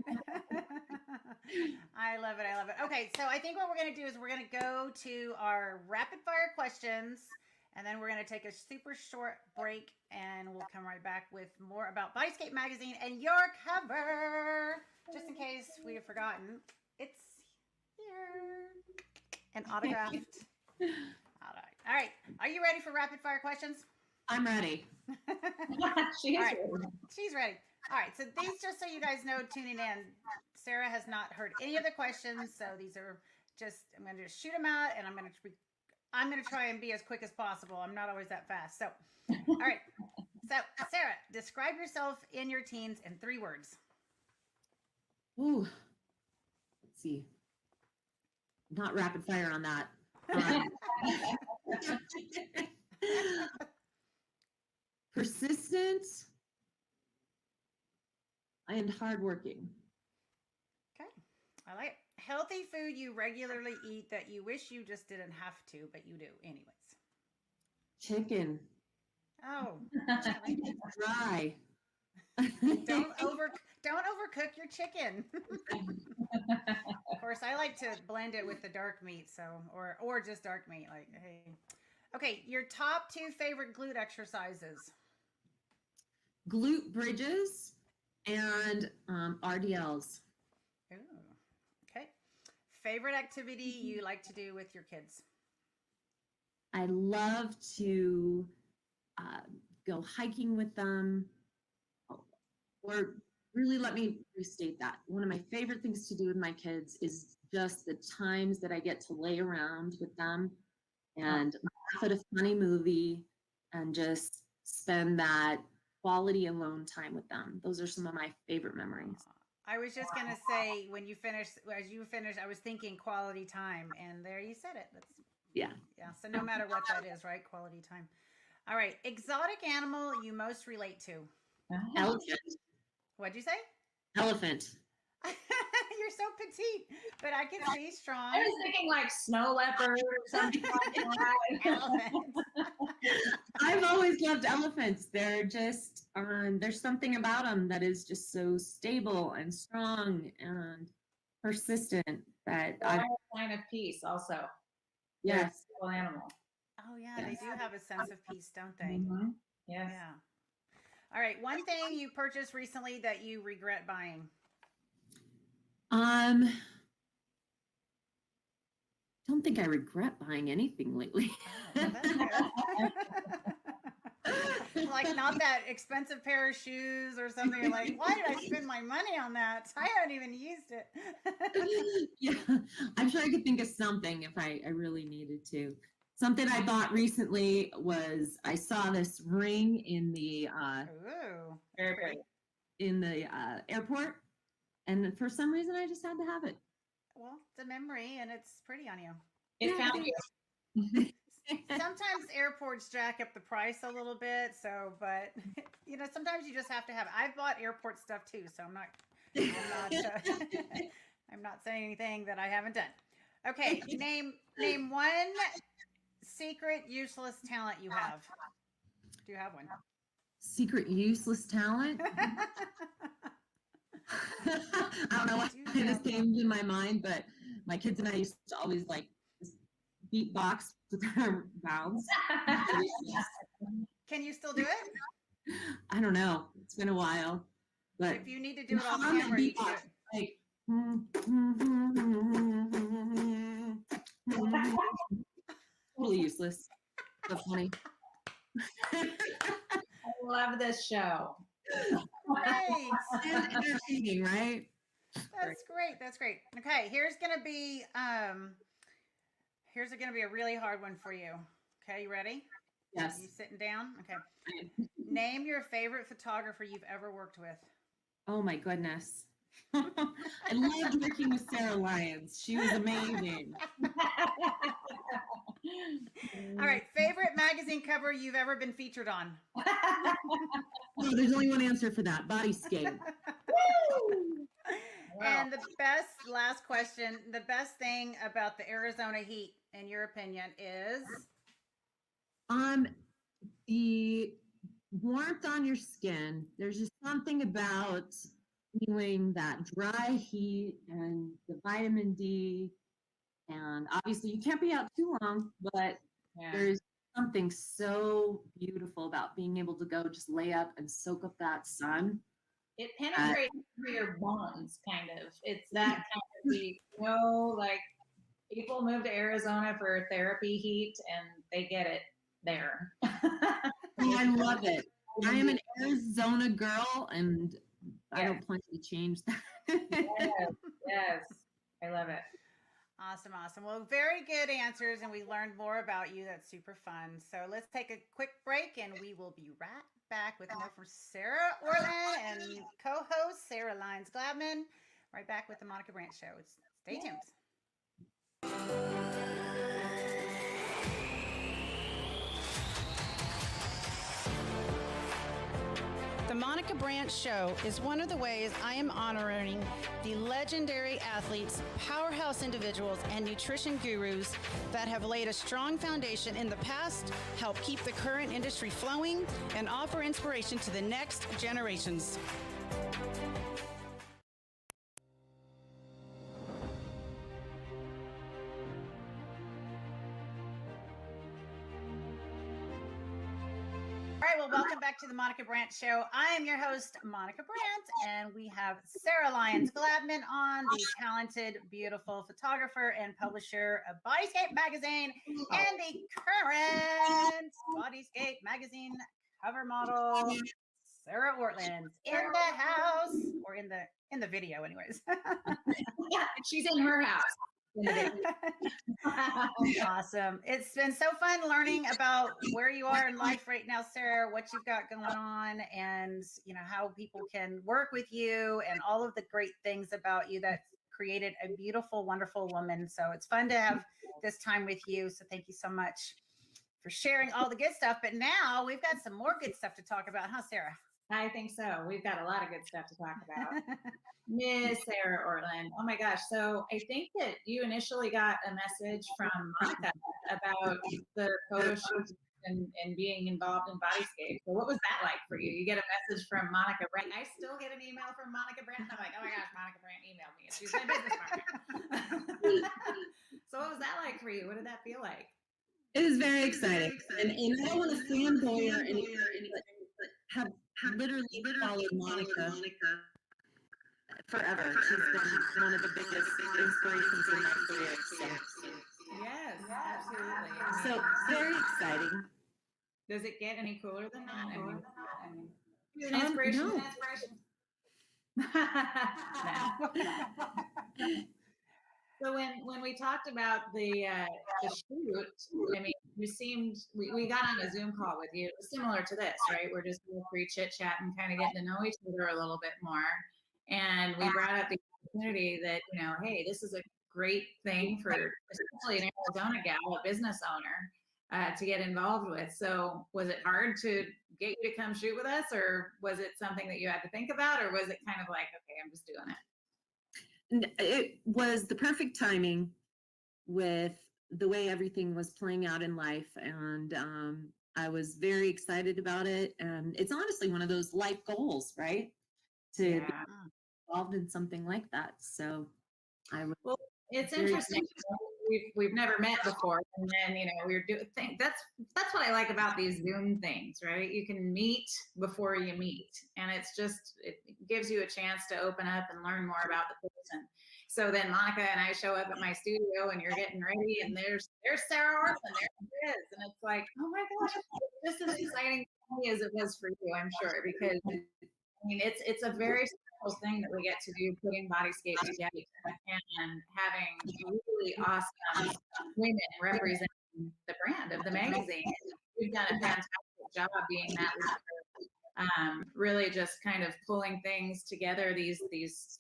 I love it. Okay, so I think what we're going to do is we're going to go to our rapid fire questions, and then we're going to take a super short break, and we'll come right back with more about BodyScape Magazine and your cover. Just in case we have forgotten, it's here and autographed. All right. Are you ready for rapid fire questions? I'm ready. She's ready. She's ready. All right. So these, just so you guys know, tuning in, Sarah has not heard any of the questions. So these are just, I'm going to just shoot them out, and I'm going to try and be as quick as possible. I'm not always that fast. So, all right. So Sarah, describe yourself in your teens in 3 words. Ooh, let's see. Not rapid fire on that. Persistent and hardworking. Okay, I like it. Healthy food you regularly eat that you wish you just didn't have to, but you do anyways. Chicken. Oh, dry. Don't overcook your chicken. Of course, I like to blend it with the dark meat, or just dark meat. Like, hey, okay, your top 2 favorite glute exercises. Glute bridges and RDLs. Ooh, okay. Favorite activity you like to do with your kids? I love to go hiking with them, or really, let me restate that. One of my favorite things to do with my kids is just the times that I get to lay around with them and laugh at a funny movie and just spend that quality alone time with them. Those are some of my favorite memories. I was just going to say, as you finished, I was thinking quality time, and there you said it. Yeah. So no matter what that is, right? Quality time. All right. Exotic animal you most relate to. Elephant. What'd you say? Elephant. You're so petite, but I can see strong. I was thinking like snow leopard or something like that. Elephant. I've always loved elephants. They're just, there's something about them that is just so stable and strong and persistent that They're a sign of peace also. They're a yes. peaceful animal. Oh yeah, they do have a sense of peace, don't they? Mm-hmm. Yes. Yeah. All right. One thing you purchased recently that you regret buying. Don't think I regret buying anything lately. Oh, that's good. Like not that expensive pair of shoes or something. You're like, why did I spend my money on that? I haven't even used it. Yeah, I'm sure I could think of something if I really needed to. Something I bought recently was I saw this ring in the Ooh. Very pretty. Airport, and for some reason I just had to have it. Well, it's a memory and it's pretty on you. It found you. Sometimes airports jack up the price a little bit. So, but sometimes you just have to have it. I've bought airport stuff too. So I'm not saying anything that I haven't done. Okay. Name one secret useless talent you have. Do you have one? Secret useless talent? I don't know why this came to my mind, but my kids and I used to always like beatbox with our mouths. Can you still do it? I don't know. It's been a while, but if you need to do it off camera, you can do it. Like totally useless. So funny. I love this show. Nice. And entertaining, right? That's great. That's great. Okay, here's gonna be a really hard one for you. Okay, you ready? Yes. You sitting down? Okay. Name your favorite photographer you've ever worked with. Oh my goodness. I loved working with Sarah Lyons. She was amazing. All right, favorite magazine cover you've ever been featured on. Oh, there's only one answer for that. BodyScape. And last question, the best thing about the Arizona heat, in your opinion, is? The warmth on your skin. There's just something about feeling that dry heat and the vitamin D. And obviously you can't be out too long, but there's something so beautiful about being able to go just lay up and soak up that sun. It penetrates through your bones, kind of. It's that kind of heat. Like people move to Arizona for therapy heat and they get it there. I love it. I am an Arizona girl and I don't plan to change that. Yes. I love it. Awesome. Well, very good answers, and we learned more about you. That's super fun. So let's take a quick break, and we will be right back with more from Sarah Ortlund and co-host Sarah Lyons Glabman. Right back with the Monica Brant Show. Stay tuned. The Monica Brant Show is one of the ways I am honoring the legendary athletes, powerhouse individuals, and nutrition gurus that have laid a strong foundation in the past, help keep the current industry flowing, and offer inspiration to the next generations. All right, well, welcome back to the Monica Brant Show. I am your host, Monica Brant, and we have Sarah Lyons Glabman on, the talented, beautiful photographer and publisher of BodyScape Magazine and the current BodyScape Magazine Cover Model, Sarah Ortlund, in the house, or in the video, anyways. She's in her house. Awesome. It's been so fun learning about where you are in life right now, Sarah, what you've got going on, and how people can work with you and all of the great things about you that created a beautiful, wonderful woman. So it's fun to have this time with you. So thank you so much for sharing all the good stuff. But now we've got some more good stuff to talk about, huh, Sarah? I think so. We've got a lot of good stuff to talk about. Miss Sarah Ortlund. Oh my gosh. So I think that you initially got a message from Monica about the photo shoot and being involved in BodyScape. So what was that like for you? You get a message from Monica Brant. I still get an email from Monica Brant. I'm like, oh my gosh, Monica Brant emailed me. She's my business partner. So what was that like for you? What did that feel like? It was very exciting. And I don't want to fanboy or anything, but have literally followed Monica forever. She's been one of the biggest inspirations in my career. Yes, absolutely. So very exciting. Does it get any cooler than that? I mean she's an inspiration. No. So when we talked about the shoot, I mean, you seemed we got on a Zoom call with you. It was similar to this, right? We're just doing free chit chat and kind of getting to know each other a little bit more. And we brought up the opportunity that, you know, hey, this is a great thing for especially an Arizona gal, a business owner, to get involved with. So was it hard to get you to come shoot with us, or was it something that you had to think about, or was it kind of like, okay, I'm just doing it? It was the perfect timing with the way everything was playing out in life. And I was very excited about it. And it's honestly one of those life goals, right? To be involved in something like that. So well, it's interesting. We've never met before, and then, you know, we're doing things. That's what I like about these Zoom things, right? You can meet before you meet, and it gives you a chance to open up and learn more about the person. So then Monica and I show up at my studio, and you're getting ready, and there's Sarah Ortlund, there it is, and it's like, oh my gosh, it's just as exciting for me as it was for you, I'm sure, because I mean, it's a very special thing that we get to do, putting BodyScape together and having really awesome women representing the brand of the magazine. We've done a fantastic job being that leader, really just kind of pulling things together, these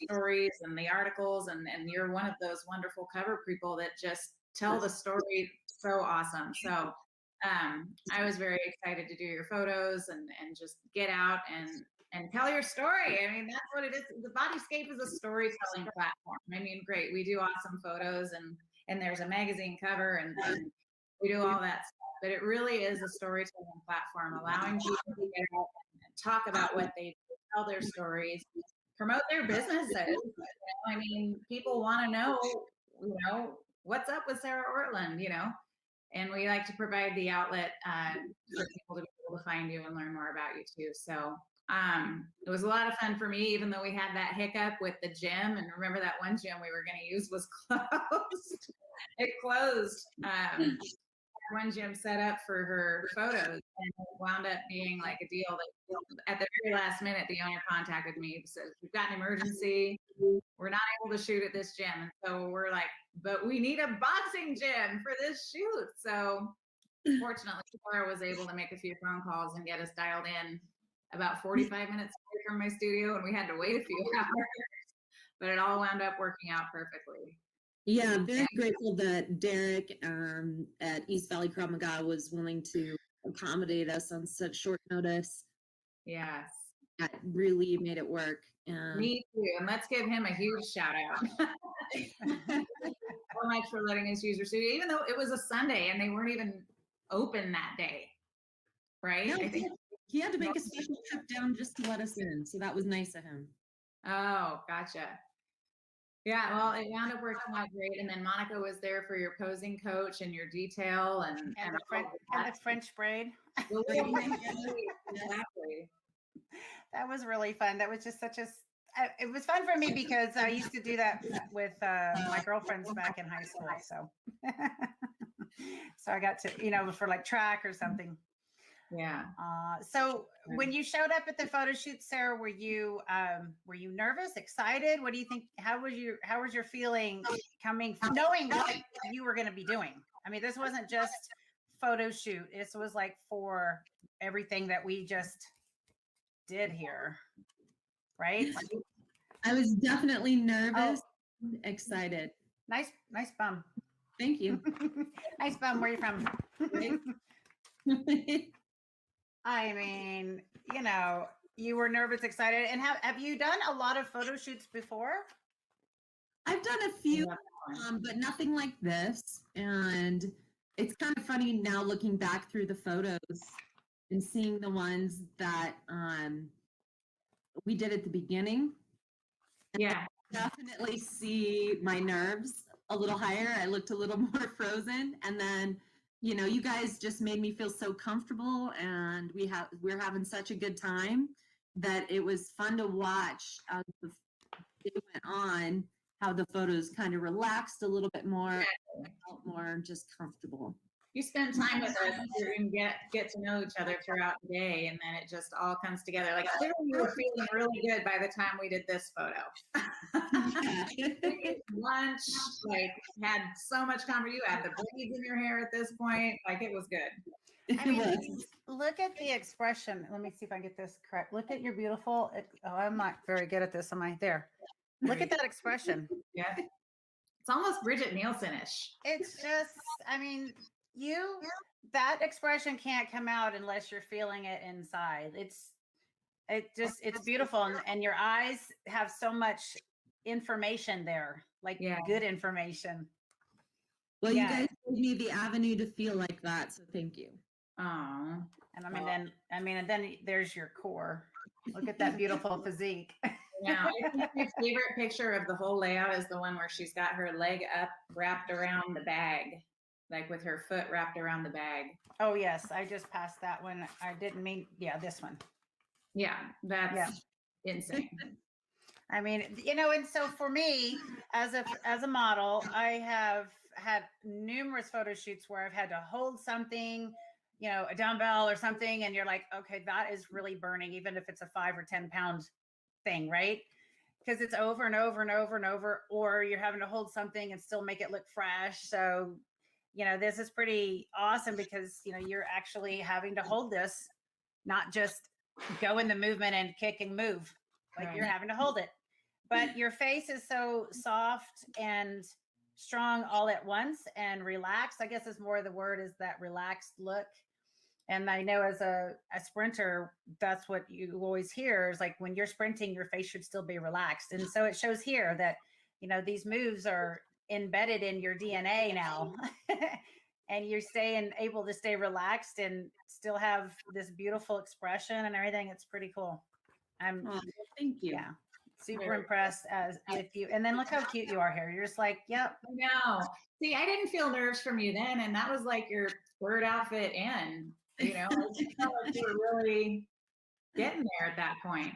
stories and the articles, and you're one of those wonderful cover people that just tell the story so awesome. So I was very excited to do your photos and just get out and tell your story. I mean, that's what it is. The BodyScape is a storytelling platform. I mean, great. We do awesome photos and there's a magazine cover and we do all that stuff. But it really is a storytelling platform, allowing people to get out and talk about what they do, tell their stories, promote their businesses. You know, I mean, people want to know, you know, what's up with Sarah Ortlund, you know, and we like to provide the outlet for people to be able to find you and learn more about you too. So it was a lot of fun for me, even though we had that hiccup with the gym. And remember that one gym we were going to use was closed. It closed. One gym set up for her photos, and it wound up being like a deal that at the very last minute, the owner contacted me and says, we've got an emergency. We're not able to shoot at this gym. And so we're like, but we need a boxing gym for this shoot. So fortunately, Sarah was able to make a few phone calls and get us dialed in about 45 minutes away from my studio, and we had to wait a few hours, but it all wound up working out perfectly. Yeah, I'm very grateful that Derek at East Valley Krav Maga was willing to accommodate us on such short notice. Yes. That really made it work. Me too. And let's give him a huge shout out. So much for letting us use your studio, even though it was a Sunday and they weren't even open that day. Right? No, I think he had to make a special trip down just to let us in. So that was nice of him. Oh, gotcha. Yeah, well, it wound up working out great. And then Monica was there for your posing coach and your detail and the French braid. Exactly. That was really fun. That was just it was fun for me because I used to do that with my girlfriends back in high school. So I got to, you know, for like track or something. Yeah. So when you showed up at the photo shoot, Sarah, were you nervous, excited? What do you think? How was your feeling knowing what you were going to be doing? I mean, this wasn't just photo shoot. This was like for everything that we just did here, right? I was definitely nervous, excited. Nice bum. Thank you. Nice bum. Where are you from? I mean, you know, you were nervous, excited, and have you done a lot of photo shoots before? I've done a few, but nothing like this. And it's kind of funny now looking back through the photos and seeing the ones that we did at the beginning. Yeah. I definitely see my nerves a little higher. I looked a little more frozen. And then, you know, you guys just made me feel so comfortable, and we're having such a good time that it was fun to watch as the day went on, how the photos kind of relaxed a little bit more, felt more just comfortable. You spend time with us and get to know each other throughout the day, and then it just all comes together. Like, clearly you were feeling really good by the time we did this photo. We ate lunch, like, had so much conversation. You had the braids in your hair at this point. Like, it was good. I mean, look at the expression. Let me see if I get this correct. Look at your beautiful. Oh, I'm not very good at this. Am I there? Look at that expression. Yeah. It's almost Bridget Nielsen-ish. It's just, I mean, that expression can't come out unless you're feeling it inside. It's beautiful. And your eyes have so much information there, like good information. Well, you guys gave me the avenue to feel like that. So thank you. Oh. And and then there's your core. Look at that beautiful physique. Yeah, I think my favorite picture of the whole layout is the one where she's got her leg up, wrapped around the bag, like with her foot wrapped around the bag. Oh yes, I just passed that one. I didn't mean, this one. Yeah, that's insane. I mean, you know, and so for me, as a model, I have had numerous photo shoots where I've had to hold something, you know, a dumbbell or something, and you're like, okay, that is really burning, even if it's a 5 or 10 pound thing, right? Because it's over and over and over and over, or you're having to hold something and still make it look fresh. So, you know, this is pretty awesome because, you know, you're actually having to hold this, not just go in the movement and kick and move. Like you're having to hold it. But your face is so soft and strong all at once and relaxed. I guess is more the word, is that relaxed look. And I know as a sprinter, that's what you always hear is like when you're sprinting, your face should still be relaxed. And so it shows here that, you know, these moves are embedded in your DNA now. And you're able to stay relaxed and still have this beautiful expression and everything. It's pretty cool. Thank you. Yeah. Super impressed with you. And then look how cute you are here. You're just like, yep. No. See, I didn't feel nerves from you then. And that was like your third outfit in. You know, I felt like you were really getting there at that point.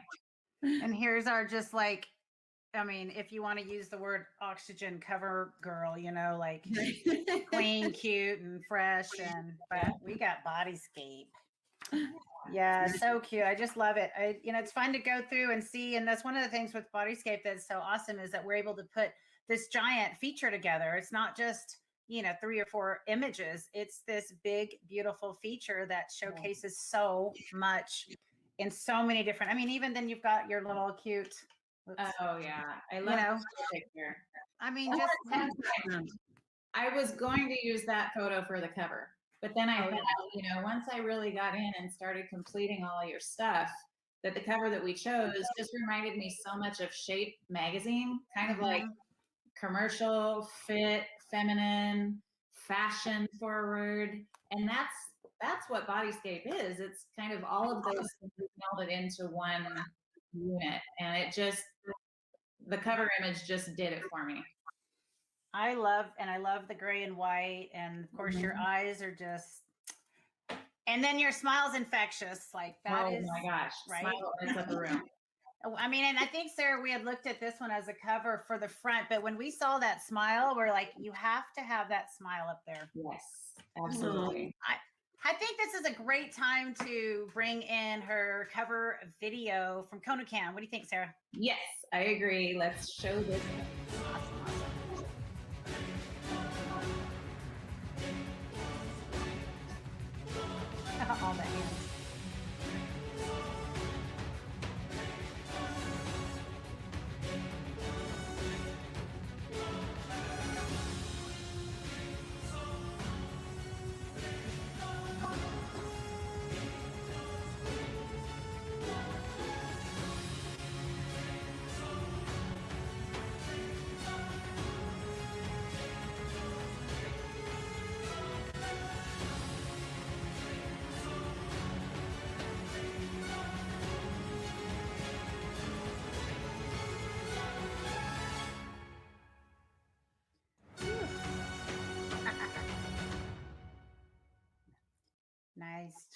And here's our just like, I mean, if you want to use the word oxygen cover girl, you know, like clean, cute, and fresh. But we got BodyScape. Yeah, so cute. I just love it. You know, it's fun to go through and see. And that's one of the things with BodyScape that's so awesome is that we're able to put this giant feature together. It's not just, you know, 3 or 4 images. It's this big, beautiful feature that showcases so much in so many different, I mean, even then you've got your little cute. Oh yeah. I love that picture. I mean, just I was going to use that photo for the cover, but then I thought, you know, once I really got in and started completing all your stuff, that the cover that we chose just reminded me so much of Shape magazine, kind of like commercial, fit, feminine, fashion forward. And that's what BodyScape is. It's kind of all of those things melded into one unit. And it just, the cover image just did it for me. I love the gray and white. And of course your eyes are just, and then your smile's infectious. Like that is, oh my gosh, right? Smile lights up the room. I mean, and I think, Sarah, we had looked at this one as a cover for the front, but when we saw that smile, we're like, you have to have that smile up there. Yes, absolutely. I think this is a great time to bring in her cover video from Konukan. What do you think, Sarah? Yes, I agree. Let's show this. All the hands.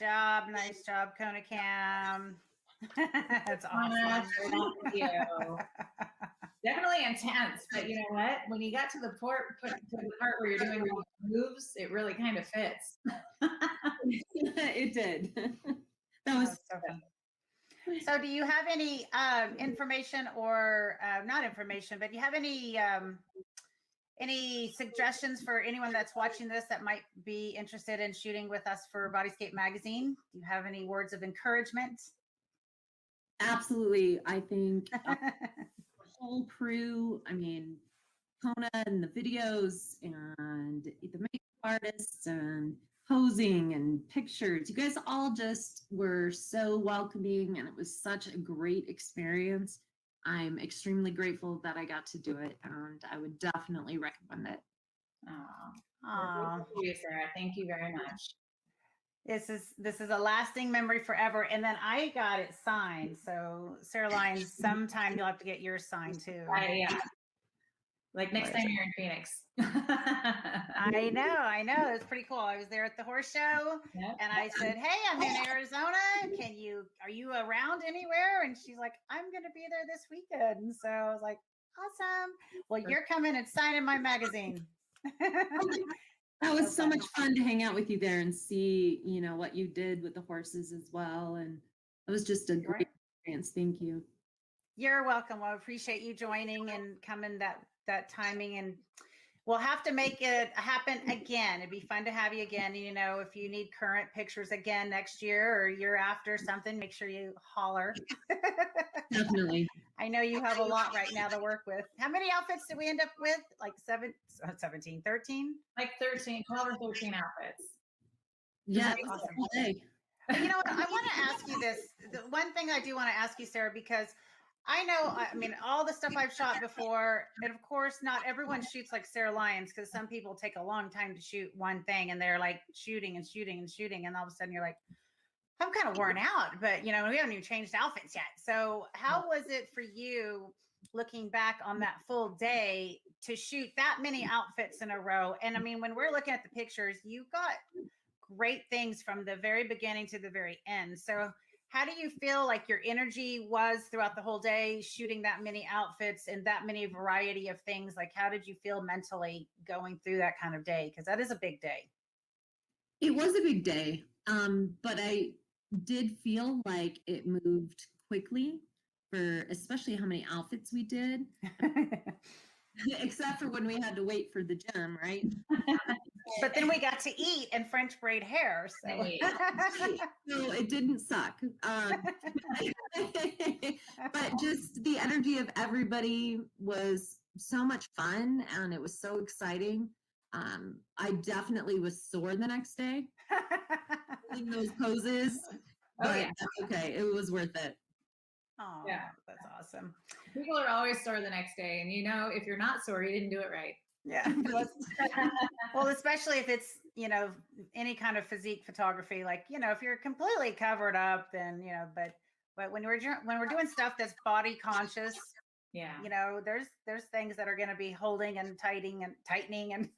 job. Nice job, Kona Cam. That's awesome. Thank you. Definitely intense, but you know what? When you got to the part where you're doing moves, it really kind of fits. It did. That was so fun. So do you have any information or not information, but do you have any suggestions for anyone that's watching this that might be interested in shooting with us for BodyScape Magazine? Do you have any words of encouragement? Absolutely. I think the whole crew, I mean, Kona and the videos and the makeup artists and posing and pictures, you guys all just were so welcoming, and it was such a great experience. I'm extremely grateful that I got to do it, and I would definitely recommend it. Thank you, Sarah. Thank you very much. This is a lasting memory forever. And then I got it signed. So Sarah Lyons, sometime you'll have to get yours signed too. Yeah. Like next time you're in Phoenix. I know. It was pretty cool. I was there at the horse show, and I said, "Hey, I'm in Arizona. Are you around anywhere?" And she's like, "I'm going to be there this weekend." And so I was like, "Awesome. Well, you're coming and signing my magazine." That was so much fun to hang out with you there and see, what you did with the horses as well. And it was just a great experience. Thank you. You're welcome. Well, I appreciate you joining and coming that timing, and we'll have to make it happen again. It'd be fun to have you again. If you need current pictures again next year or year after something, make sure you holler. Definitely. I know you have a lot right now to work with. How many outfits did we end up with? Like 17, 13? Like 13, 12 or 13 outfits. Yeah. Awesome. You know what? I want to ask you this. The one thing I do want to ask you, Sarah, because I know, all the stuff I've shot before, and of course, not everyone shoots like Sarah Lyons, because some people take a long time to shoot one thing, and they're like shooting and shooting and shooting, and all of a sudden you're like, I'm kind of worn out, but we haven't even changed outfits yet. So how was it for you looking back on that full day to shoot that many outfits in a row? And when we're looking at the pictures, you got great things from the very beginning to the very end. So how do you feel like your energy was throughout the whole day, shooting that many outfits and that many variety of things? Like, how did you feel mentally going through that kind of day? Because that is a big day. It was a big day, but I did feel like it moved quickly for especially how many outfits we did. Except for when we had to wait for the gym, right? But then we got to eat and French braid hair. So no, it didn't suck. But just the energy of everybody was so much fun, and it was so exciting. I definitely was sore the next day doing those poses, but that's okay. It was worth it. Oh, yeah, that's awesome. People are always sore the next day, and if you're not sore, you didn't do it right. Yeah. Well, especially if it's any kind of physique photography, like if you're completely covered up, then but when we're doing stuff that's body conscious, there's things that are going to be holding and tightening and tightening. It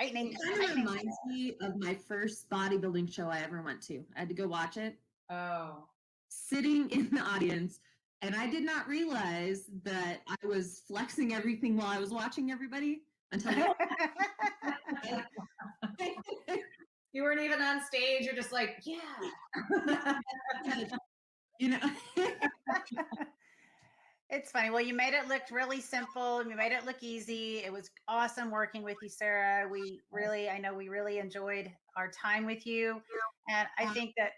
kind of reminds me of my first bodybuilding show I ever went to. I had to go watch it. Oh. Sitting in the audience, and I did not realize that I was flexing everything while I was watching everybody until you weren't even on stage. You're just like, It's funny. Well, you made it look really simple. You made it look easy. It was awesome working with you, Sarah. I know we really enjoyed our time with you. And I think that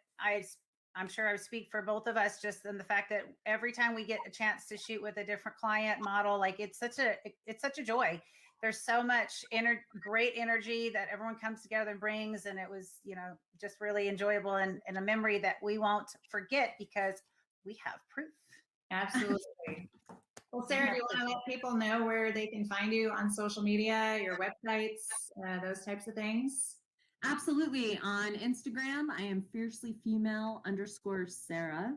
I'm sure I speak for both of us just in the fact that every time we get a chance to shoot with a different client model, like it's such a joy. There's so much great energy that everyone comes together and brings. And it was, just really enjoyable and a memory that we won't forget because we have proof. Absolutely. Well, Sarah, do you want to let people know where they can find you on social media, your websites, those types of things? Absolutely. On Instagram, I am fiercelyfemale_Sarah.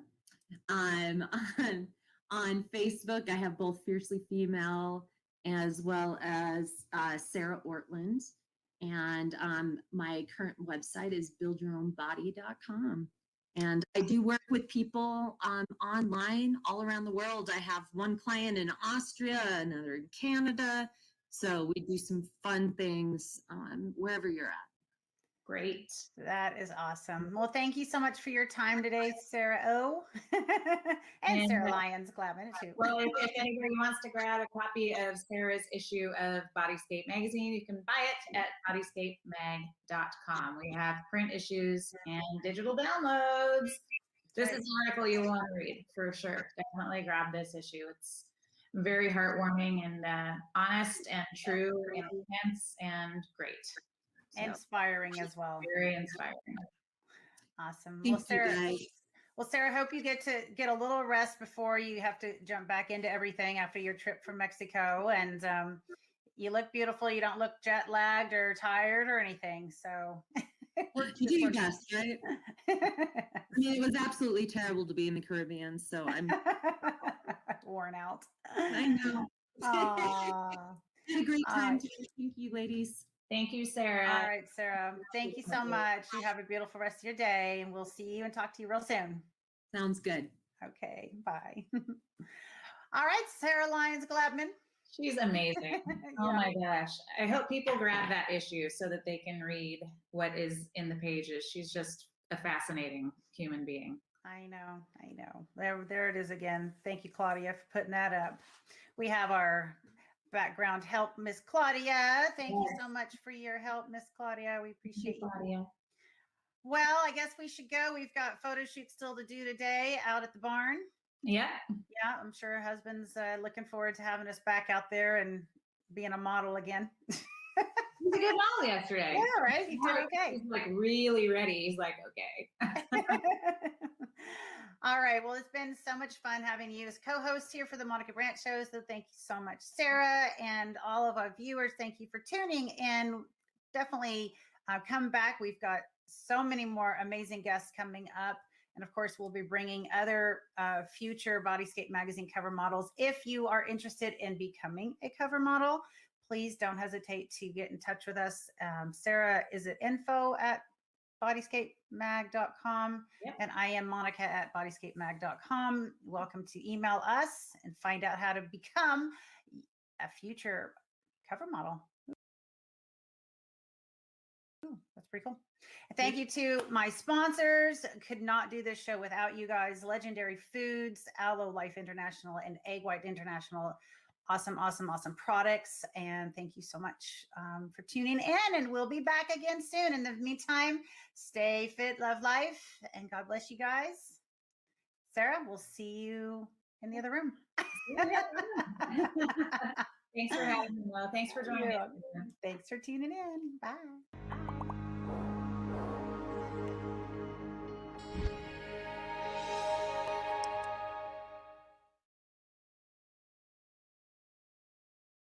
On Facebook, I have both Fiercely Female as well as Sarah Ortlund. And my current website is buildyourownbody.com. And I do work with people online all around the world. I have one client in Austria, another in Canada. So we do some fun things wherever you're at. Great. That is awesome. Well, thank you so much for your time today, Sarah O. and Sarah Lyons Glabman too. Well, if anybody wants to grab a copy of Sarah's issue of BodyScape Magazine, you can buy it at bodyscapemag.com. We have print issues and digital downloads. This is an article you want to read for sure. Definitely grab this issue. It's very heartwarming and honest and true and intense and great. So, inspiring as well. Very inspiring. Awesome. Thank Well, Sarah. you guys. Well, Sarah, hope you get a little rest before you have to jump back into everything after your trip from Mexico. And you look beautiful. You don't look jet lagged or tired or anything. So You do your best, right? I mean, it was absolutely terrible to be in the Caribbean, so I'm worn out. I know. Had a great time today. Thank you, ladies. Thank you, Sarah. All right, Sarah. Thank you so much. You have a beautiful rest of your day, and we'll see you and talk to you real soon. Sounds good. Okay, bye. All right, Sarah Lyons Glabman. She's amazing. Oh my gosh. I hope people grab that issue so that they can read what is in the pages. She's just a fascinating human being. I know. There it is again. Thank you, Claudia, for putting that up. We have our background help, Miss Claudia. Thank you so much for your help, Miss Claudia. We appreciate you. Claudia. Well, I guess we should go. We've got photo shoots still to do today out at the barn. Yeah. Yeah, I'm sure her husband's looking forward to having us back out there and being a model again. He was a good model yesterday. Yeah, right. He did okay. He's like really ready. He's like, okay. All right. Well, it's been so much fun having you as co-host here for the Monica Brant Show. So thank you so much, Sarah, and all of our viewers. Thank you for tuning in. Definitely come back. We've got so many more amazing guests coming up. And of course, we'll be bringing other future BodyScape Magazine cover models. If you are interested in becoming a cover model, please don't hesitate to get in touch with us. Sarah is at info@bodyscapemag.com. Yep. And I am Monica@bodyscapemag.com. Welcome to email us and find out how to become a future cover model. Ooh, that's pretty cool. Thank you to my sponsors. Could not do this show without you guys. Legendary Foods, Aloe Life International, and Egg White International. Awesome products. And thank you so much for tuning in. And we'll be back again soon. In the meantime, stay fit, love life, and God bless you guys. Sarah, we'll see you in the other room. Thanks for having me. Thanks for joining me. Thanks for tuning in. Bye.